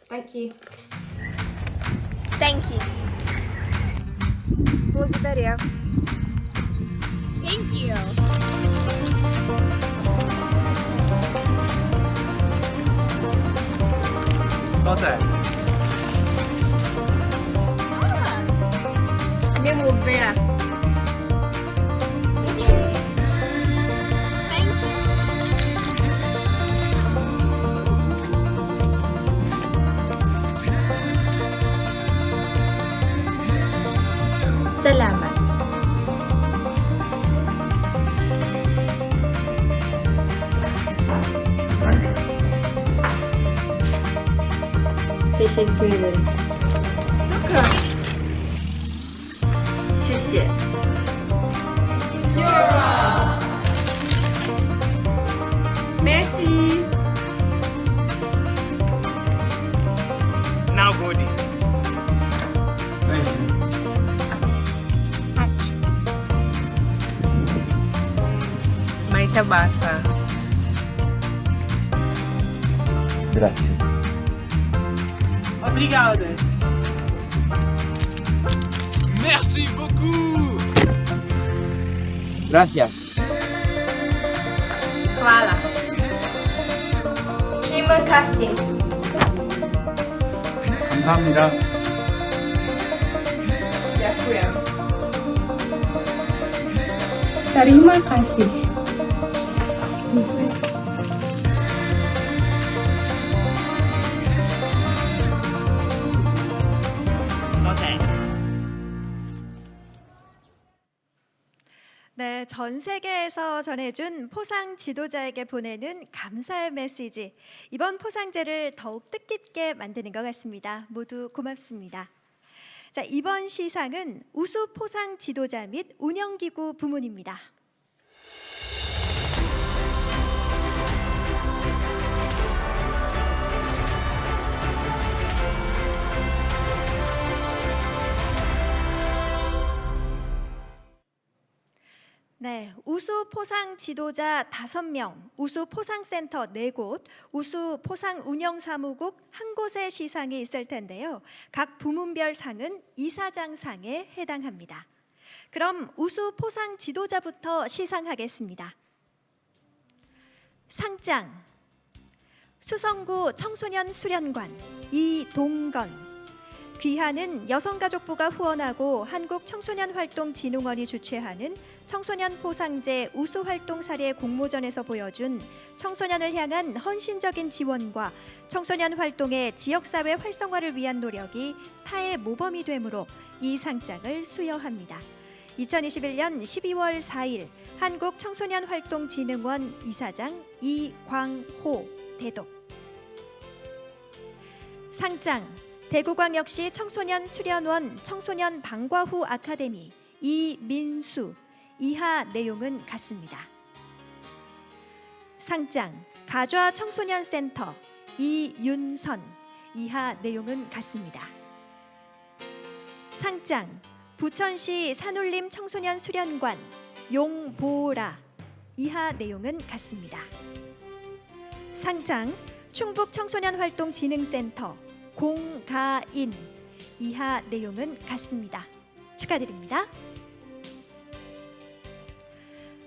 Thank you. Thank you. Благодарю. Thank you. Не глупая. Thank you. سلامة. 谢谢各位。شكرا. 谢谢。Merci. Now Godi. Mai tabasa. Grazie. Obrigado. Merci beaucoup. Gracias. Hvala. Terima kasih. 감사합니다. Ďakujem. Terima kasih. 네, 전 세계에서 전해준 포상 지도자에게 보내는 감사의 메시지. 이번 포상제를 더욱 뜻깊게 만드는 것 같습니다. 모두 고맙습니다. 자, 이번 시상은 우수 포상 지도자 및 운영기구 부문입니다. 네, 우수 포상 지도자 5명, 우수 포상센터 4곳, 우수 포상 운영사무국 1곳의 시상이 있을 텐데요. 각 부문별 상은 이사장상에 해당합니다. 그럼 우수 포상 지도자부터 시상하겠습니다. 상장, 수성구 청소년 수련관 이동건. 귀하는 여성가족부가 후원하고 한국청소년활동진흥원이 주최하는 청소년 포상제 우수활동 사례 공모전에서 보여준 청소년을 향한 헌신적인 지원과 청소년 활동의 지역사회 활성화를 위한 노력이 타의 모범이 되므로 이 상장을 수여합니다. 2021년 12월 4일 한국청소년활동진흥원 이사장 이광호 대독. 상장 대구광역시 청소년 수련원 청소년 방과 후 아카데미 이민수. 이하 내용은 같습니다. 상장 가좌 청소년센터 이윤선. 이하 내용은 같습니다. 상장 부천시 산울림 청소년 수련관 용보라. 이하 내용은 같습니다. 상장 충북 청소년활동진흥센터 공가인. 이하 내용은 같습니다. 축하드립니다.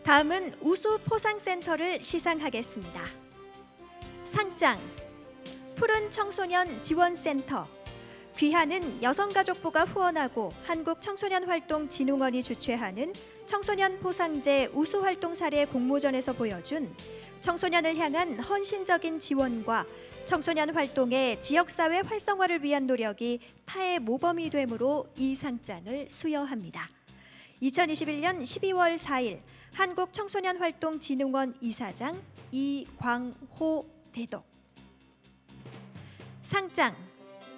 다음은 우수 포상센터를 시상하겠습니다. 상장 푸른 청소년 지원센터. 귀하는 여성가족부가 후원하고 한국청소년활동진흥원이 주최하는 청소년 포상제 우수활동 사례 공모전에서 보여준 청소년을 향한 헌신적인 지원과 청소년 활동의 지역사회 활성화를 위한 노력이 타의 모범이 되므로 이 상장을 수여합니다. 2021년 12월 4일 한국청소년활동진흥원 이사장 이광호 대독. 상장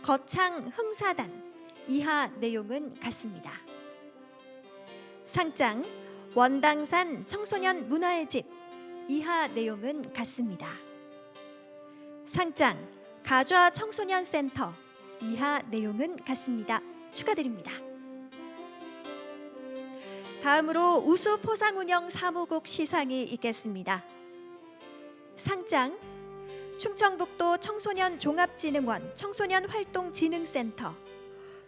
거창 흥사단. 이하 내용은 같습니다. 상장 원당산 청소년 문화의 집. 이하 내용은 같습니다. 상장 가좌 청소년센터. 이하 내용은 같습니다. 축하드립니다. 다음으로 우수 포상운영 사무국 시상이 있겠습니다. 상장 충청북도 청소년 종합진흥원 청소년활동진흥센터.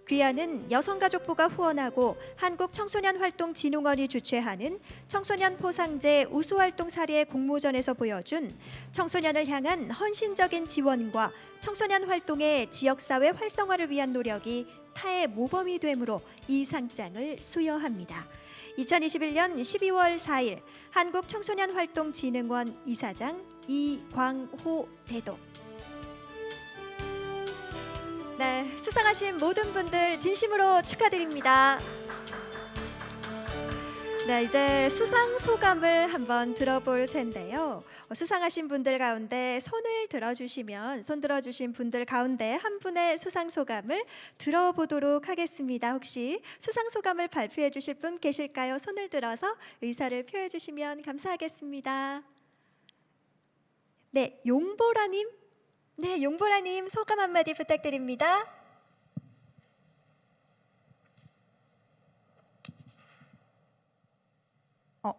귀하는 여성가족부가 후원하고 한국청소년활동진흥원이 주최하는 청소년 포상제 우수활동 사례 공모전에서 보여준 청소년을 향한 헌신적인 지원과 청소년 활동의 지역사회 활성화를 위한 노력이 타의 모범이 되므로 이 상장을 수여합니다. 2021년 12월 4일 한국청소년활동진흥원 이사장 이광호 대독. 네, 수상하신 모든 분들 진심으로 축하드립니다. 네, 이제 수상 소감을 한번 들어볼 텐데요. 수상하신 분들 가운데 손을 들어주시면 손 들어주신 분들 가운데 한 분의 수상 소감을 들어보도록 하겠습니다. 혹시 수상 소감을 발표해 주실 분 계실까요? 손을 들어서 의사를 표해 주시면 감사하겠습니다. 네, 용보라님. 네, 용보라님 소감 한마디 부탁드립니다.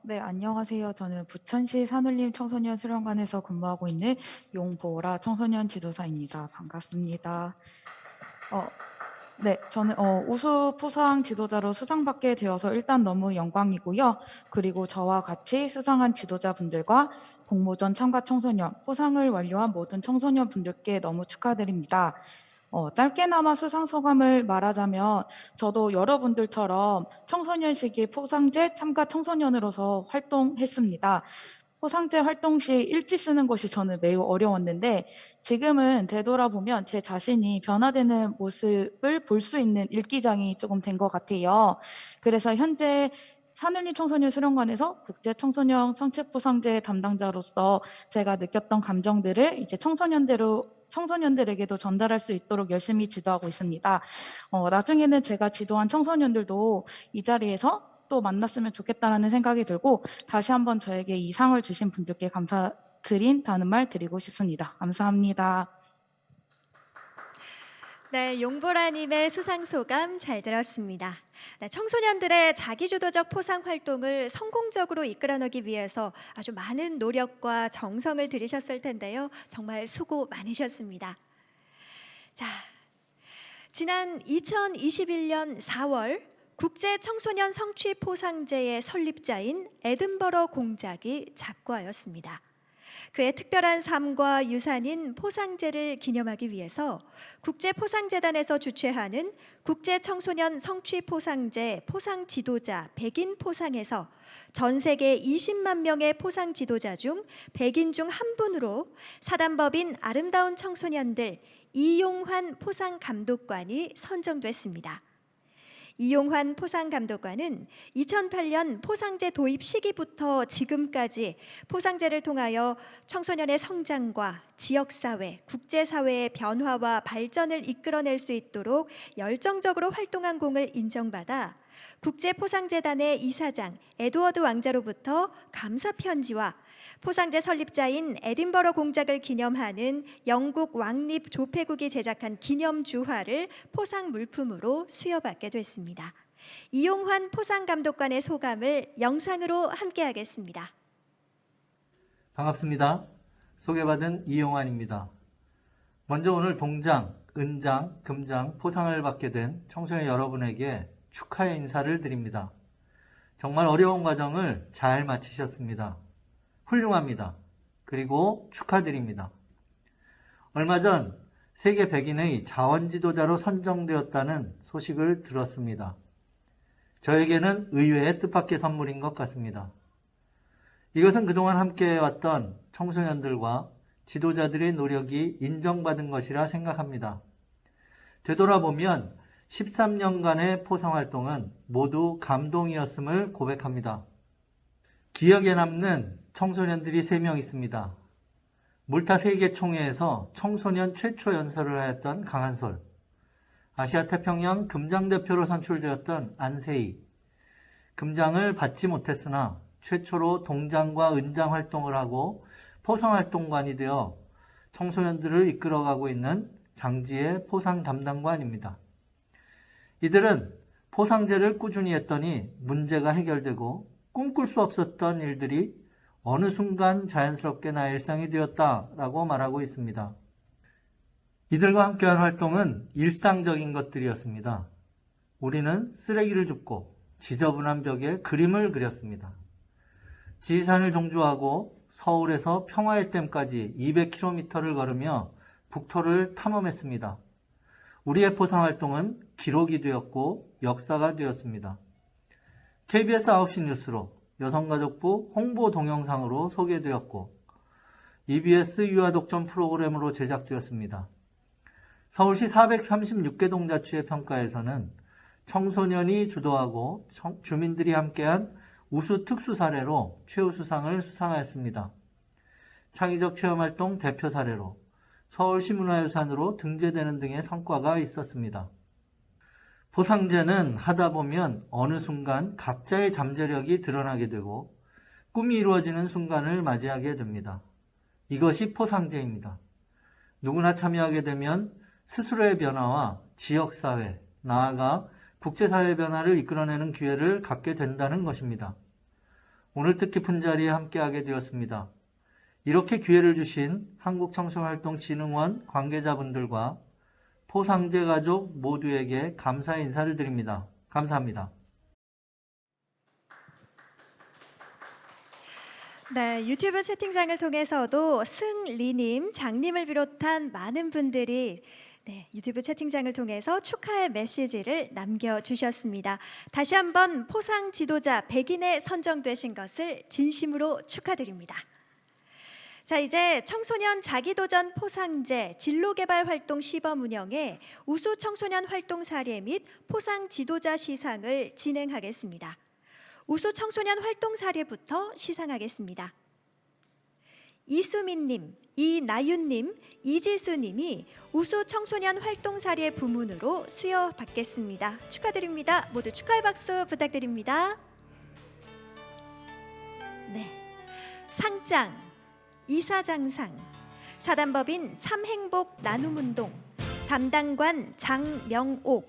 네, 안녕하세요. 저는 부천시 산울림 청소년 수련관에서 근무하고 있는 용보라 청소년 지도사입니다. 반갑습니다. 네, 저는 우수 포상 지도자로 수상받게 되어서 일단 너무 영광이고요. 그리고 저와 같이 수상한 지도자분들과 공모전 참가 청소년, 포상을 완료한 모든 청소년 분들께 너무 축하드립니다. 짧게나마 수상 소감을 말하자면 저도 여러분들처럼 청소년 시기 포상제 참가 청소년으로서 활동했습니다. 포상제 활동 시 일지 쓰는 것이 저는 매우 어려웠는데 지금은 되돌아보면 제 자신이 변화되는 모습을 볼 수 있는 일기장이 조금 된 것 같아요. 그래서 현재 산울림 청소년 수련관에서 국제 청소년 성취포상제 담당자로서 제가 느꼈던 감정들을 이제 청소년들에게도 전달할 수 있도록 열심히 지도하고 있습니다. 나중에는 제가 지도한 청소년들도 이 자리에서 또 만났으면 좋겠다라는 생각이 들고 다시 한번 저에게 이 상을 주신 분들께 감사드린다는 말 드리고 싶습니다. 감사합니다. 네, 용보라님의 수상 소감 잘 들었습니다. 네, 청소년들의 자기주도적 포상 활동을 성공적으로 이끌어내기 위해서 아주 많은 노력과 정성을 들이셨을 텐데요. 정말 수고 많으셨습니다. 자, 지난 2021년 4월 국제 청소년 성취 포상제의 설립자인 에든버러 공작이 작고하였습니다. 그의 특별한 삶과 유산인 포상제를 기념하기 위해서 국제포상재단에서 주최하는 국제청소년 성취포상제 포상지도자 100인 포상에서 전 세계 20만 명의 포상지도자 중 100인 중 한 분으로 사단법인 아름다운 청소년들 이용환 포상감독관이 선정됐습니다. 이용환 포상감독관은 2008년 포상제 도입 시기부터 지금까지 포상제를 통하여 청소년의 성장과 지역사회, 국제사회의 변화와 발전을 이끌어낼 수 있도록 열정적으로 활동한 공을 인정받아 국제포상재단의 이사장 에드워드 왕자로부터 감사 편지와 포상제 설립자인 에딘버러 공작을 기념하는 영국 왕립 조폐국이 제작한 기념 주화를 포상 물품으로 수여받게 됐습니다. 이용환 포상감독관의 소감을 영상으로 함께하겠습니다. 반갑습니다. 소개받은 이용환입니다. 먼저 오늘 동장, 은장, 금장, 포상을 받게 된 청소년 여러분에게 축하의 인사를 드립니다. 정말 어려운 과정을 잘 마치셨습니다. 훌륭합니다. 그리고 축하드립니다. 얼마 전 세계 100인의 자원지도자로 선정되었다는 소식을 들었습니다. 저에게는 의외의 뜻밖의 선물인 것 같습니다. 이것은 그동안 함께해왔던 청소년들과 지도자들의 노력이 인정받은 것이라 생각합니다. 되돌아보면 13년간의 포상활동은 모두 감동이었음을 고백합니다. 기억에 남는 청소년들이 3명 있습니다. 물타 세계총회에서 청소년 최초 연설을 하였던 강한솔, 아시아태평양 금장 대표로 선출되었던 안세희, 금장을 받지 못했으나 최초로 동장과 은장 활동을 하고 포상활동관이 되어 청소년들을 이끌어가고 있는 장지혜 포상 담당관입니다. 이들은 포상제를 꾸준히 했더니 문제가 해결되고 꿈꿀 수 없었던 일들이 어느 순간 자연스럽게 나의 일상이 되었다라고 말하고 있습니다. 이들과 함께한 활동은 일상적인 것들이었습니다. 우리는 쓰레기를 줍고 지저분한 벽에 그림을 그렸습니다. 지리산을 종주하고 서울에서 평화의 댐까지 200km를 걸으며 북토를 탐험했습니다. 우리의 포상활동은 기록이 되었고 역사가 되었습니다. KBS 9시 뉴스로 여성가족부 홍보 동영상으로 소개되었고 EBS 유아독점 프로그램으로 제작되었습니다. 서울시 436개 동자치의 평가에서는 청소년이 주도하고 주민들이 함께한 우수 특수 사례로 최우수상을 수상하였습니다. 창의적 체험활동 대표 사례로 서울시 문화유산으로 등재되는 등의 성과가 있었습니다. 포상제는 하다 보면 어느 순간 각자의 잠재력이 드러나게 되고 꿈이 이루어지는 순간을 맞이하게 됩니다. 이것이 포상제입니다. 누구나 참여하게 되면 스스로의 변화와 지역사회, 나아가 국제사회 변화를 이끌어내는 기회를 갖게 된다는 것입니다. 오늘 뜻깊은 자리에 함께하게 되었습니다. 이렇게 기회를 주신 한국청소년활동진흥원 관계자분들과 포상제 가족 모두에게 감사의 인사를 드립니다. 감사합니다. 네, 유튜브 채팅장을 통해서도 승리님, 장님을 비롯한 많은 분들이 유튜브 채팅장을 통해서 축하의 메시지를 남겨주셨습니다. 다시 한번 포상 지도자 100인에 선정되신 것을 진심으로 축하드립니다. 자, 이제 청소년 자기도전 포상제 진로개발 활동 시범 운영에 우수 청소년 활동 사례 및 포상 지도자 시상을 진행하겠습니다. 우수 청소년 활동 사례부터 시상하겠습니다. 이수민님, 이나윤님, 이지수님이 우수 청소년 활동 사례 부문으로 수여받겠습니다. 축하드립니다. 모두 축하의 박수 부탁드립니다. 네, 상장, 이사장상, 사단법인 참행복 나눔운동, 담당관 장명옥,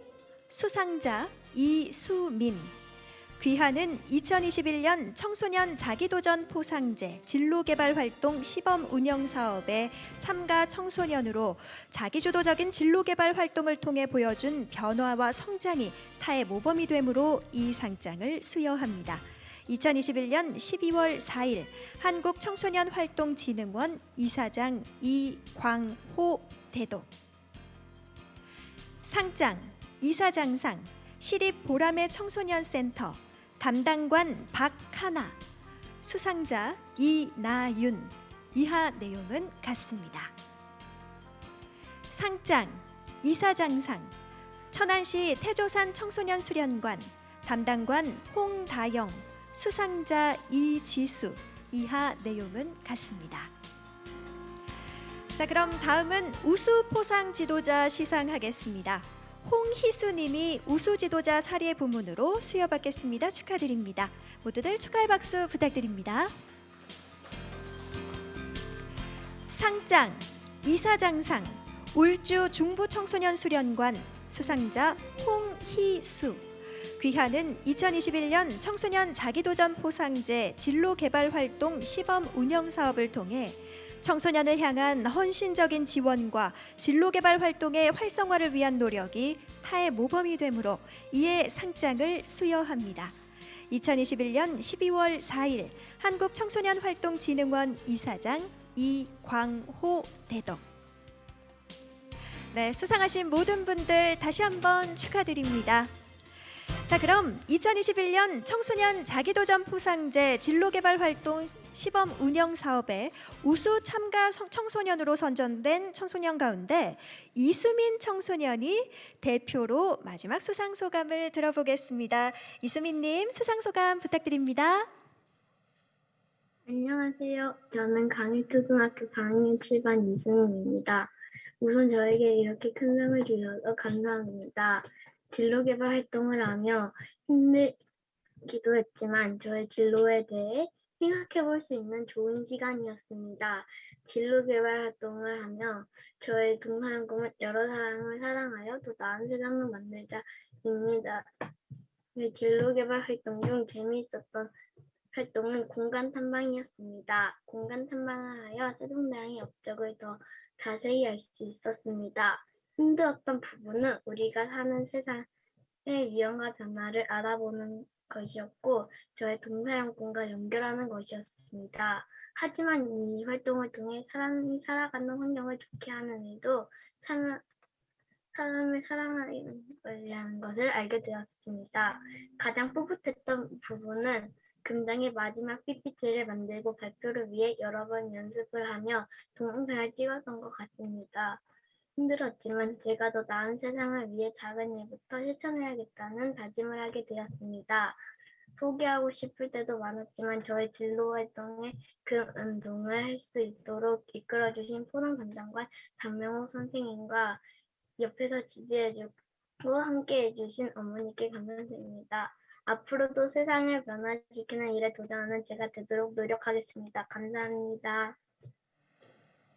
수상자 이수민, 귀하는 2021년 청소년 자기도전 포상제 진로개발활동 시범 운영사업에 참가 청소년으로 자기주도적인 진로개발 활동을 통해 보여준 변화와 성장이 타의 모범이 되므로 이 상장을 수여합니다. 2021년 12월 4일 한국청소년활동진흥원 이사장 이광호 대도. 상장, 이사장상, 시립보람의 청소년센터, 담당관 박하나, 수상자 이나윤. 이하 내용은 같습니다. 상장, 이사장상, 천안시 태조산 청소년 수련관, 담당관 홍다영, 수상자 이지수. 이하 내용은 같습니다. 자, 그럼 다음은 우수 포상 지도자 시상하겠습니다. 홍희수님이 우수 지도자 사례 부문으로 수여받겠습니다. 축하드립니다. 모두들 축하의 박수 부탁드립니다. 상장, 이사장상, 울주 중부청소년수련관, 수상자 홍희수. 귀하는 2021년 청소년 자기도전 포상제 진로개발활동 시범 운영사업을 통해 청소년을 향한 헌신적인 지원과 진로개발 활동의 활성화를 위한 노력이 타의 모범이 되므로 이에 상장을 수여합니다. 2021년 12월 4일 한국청소년활동진흥원 이사장 이광호 대도. 네, 수상하신 모든 분들 다시 한번 축하드립니다. 자, 그럼 2021년 청소년 자기도전 포상제 진로개발 활동 시범 운영 사업에 우수 참가 청소년으로 선정된 청소년 가운데 이수민 청소년이 대표로 마지막 수상 소감을 들어보겠습니다. 이수민님, 수상 소감 부탁드립니다. 안녕하세요. 저는 강일초등학교 4학년 7반 이수민입니다. 우선 저에게 이렇게 큰 상을 주셔서 감사합니다. 진로개발 활동을 하며 힘들기도 했지만 저의 진로에 대해 생각해 볼 수 있는 좋은 시간이었습니다. 진로개발 활동을 하며 저의 동사한 꿈은 여러 사람을 사랑하여 더 나은 세상을 만들자입니다. 진로개발 활동 중 재미있었던 활동은 공간 탐방이었습니다. 공간 탐방을 하여 세종대왕의 업적을 더 자세히 알 수 있었습니다. 힘들었던 부분은 우리가 사는 세상의 위험과 변화를 알아보는 것이었고 저의 동사용꾼과 연결하는 것이었습니다. 하지만 이 활동을 통해 사람이 살아가는 환경을 좋게 하는 일도 사람을 사랑하는 것이라는 것을 알게 되었습니다. 가장 뿌듯했던 부분은 금장의 마지막 PPT를 만들고 발표를 위해 여러 번 연습을 하며 동영상을 찍었던 것 같습니다. 힘들었지만 제가 더 나은 세상을 위해 작은 일부터 실천해야겠다는 다짐을 하게 되었습니다. 포기하고 싶을 때도 많았지만 저의 진로 활동에 그 운동을 할 수 있도록 이끌어주신 포럼반장관 장명호 선생님과 옆에서 지지해주고 함께해주신 어머니께 감사드립니다. 앞으로도 세상을 변화시키는 일에 도전하는 제가 되도록 노력하겠습니다. 감사합니다.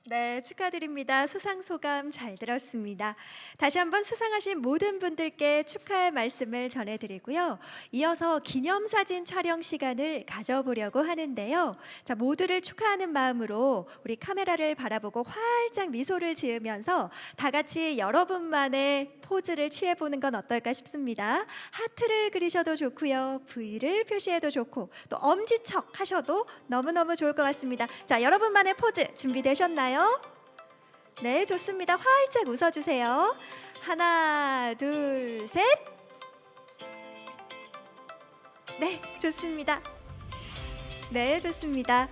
네, 축하드립니다. 수상 소감 잘 들었습니다. 다시 한번 수상하신 모든 분들께 축하의 말씀을 전해드리고요. 이어서 기념사진 촬영 시간을 가져보려고 하는데요. 자, 모두를 축하하는 마음으로 우리 카메라를 바라보고 활짝 미소를 지으면서 다 같이 여러분만의 포즈를 취해보는 건 어떨까 싶습니다. 하트를 그리셔도 좋고요. V를 표시해도 좋고 또 엄지척 하셔도 너무너무 좋을 것 같습니다. 자, 여러분만의 포즈 준비되셨나요? 네, 좋습니다. 활짝 웃어주세요. 하나, 둘, 셋. 네, 좋습니다. 네, 좋습니다.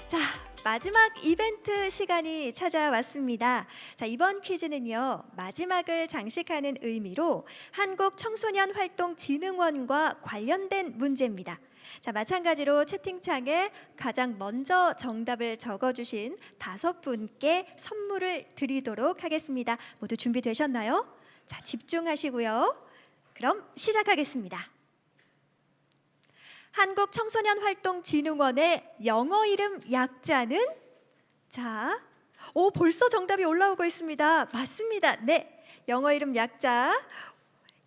자, 마지막 이벤트 시간이 찾아왔습니다. 자, 이번 퀴즈는요, 마지막을 장식하는 의미로 한국청소년활동진흥원과 관련된 문제입니다. 자, 마찬가지로 채팅창에 가장 먼저 정답을 적어주신 5분께 선물을 드리도록 하겠습니다. 모두 준비되셨나요? 자, 집중하시고요. 그럼 시작하겠습니다. 한국청소년활동진흥원의 영어 이름 약자는? 자, 벌써 정답이 올라오고 있습니다. 맞습니다. 네, 영어 이름 약자.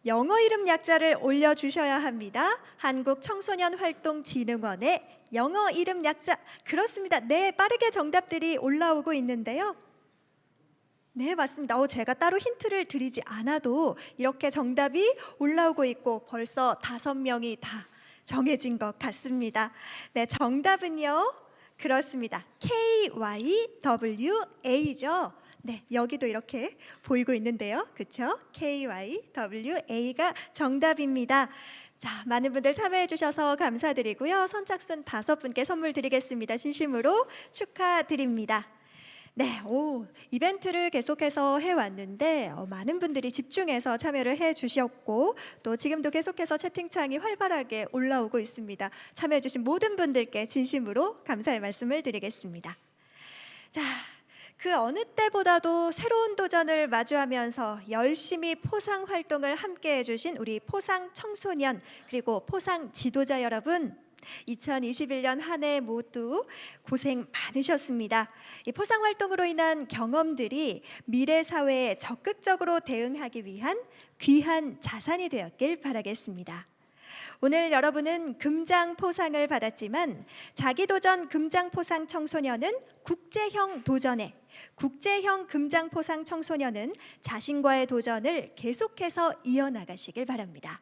영어 이름 약자를 올려주셔야 합니다. 한국청소년활동진흥원의 영어 이름 약자. 그렇습니다. 네, 빠르게 정답들이 올라오고 있는데요. 네, 맞습니다. 제가 따로 힌트를 드리지 않아도 이렇게 정답이 올라오고 있고 벌써 5명이 다 정해진 것 같습니다. 네, 정답은요. 그렇습니다. KYWA죠. 네, 여기도 이렇게 보이고 있는데요. 그렇죠? KYWA가 정답입니다. 자, 많은 분들 참여해 주셔서 감사드리고요. 선착순 5분께 선물 드리겠습니다. 진심으로 축하드립니다. 네, 이벤트를 계속해서 해왔는데 많은 분들이 집중해서 참여를 해주셨고 또 지금도 계속해서 채팅창이 활발하게 올라오고 있습니다. 참여해주신 모든 분들께 진심으로 감사의 말씀을 드리겠습니다. 자, 그 어느 때보다도 새로운 도전을 마주하면서 열심히 포상 활동을 함께 해주신 우리 포상 청소년 그리고 포상 지도자 여러분, 2021년 한 해 모두 고생 많으셨습니다. 이 포상 활동으로 인한 경험들이 미래 사회에 적극적으로 대응하기 위한 귀한 자산이 되었길 바라겠습니다. 오늘 여러분은 금장 포상을 받았지만 자기도전 금장 포상 청소년은 국제형 도전에, 국제형 금장 포상 청소년은 자신과의 도전을 계속해서 이어나가시길 바랍니다.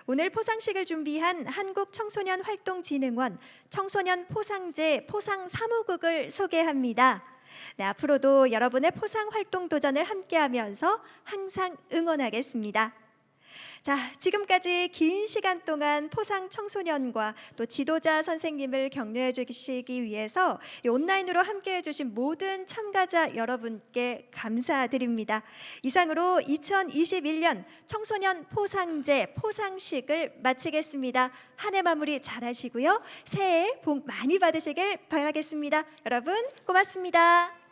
오늘 포상식을 준비한 한국청소년활동진흥원 청소년 포상제 포상 사무국을 소개합니다. 네, 앞으로도 여러분의 포상 활동 도전을 함께하면서 항상 응원하겠습니다. 자, 지금까지 긴 시간 동안 포상 청소년과 또 지도자 선생님을 격려해 주시기 위해서 온라인으로 함께해 주신 모든 참가자 여러분께 감사드립니다. 이상으로 2021년 청소년 포상제 포상식을 마치겠습니다. 한 해 마무리 잘 하시고요. 새해 복 많이 받으시길 바라겠습니다. 여러분 고맙습니다.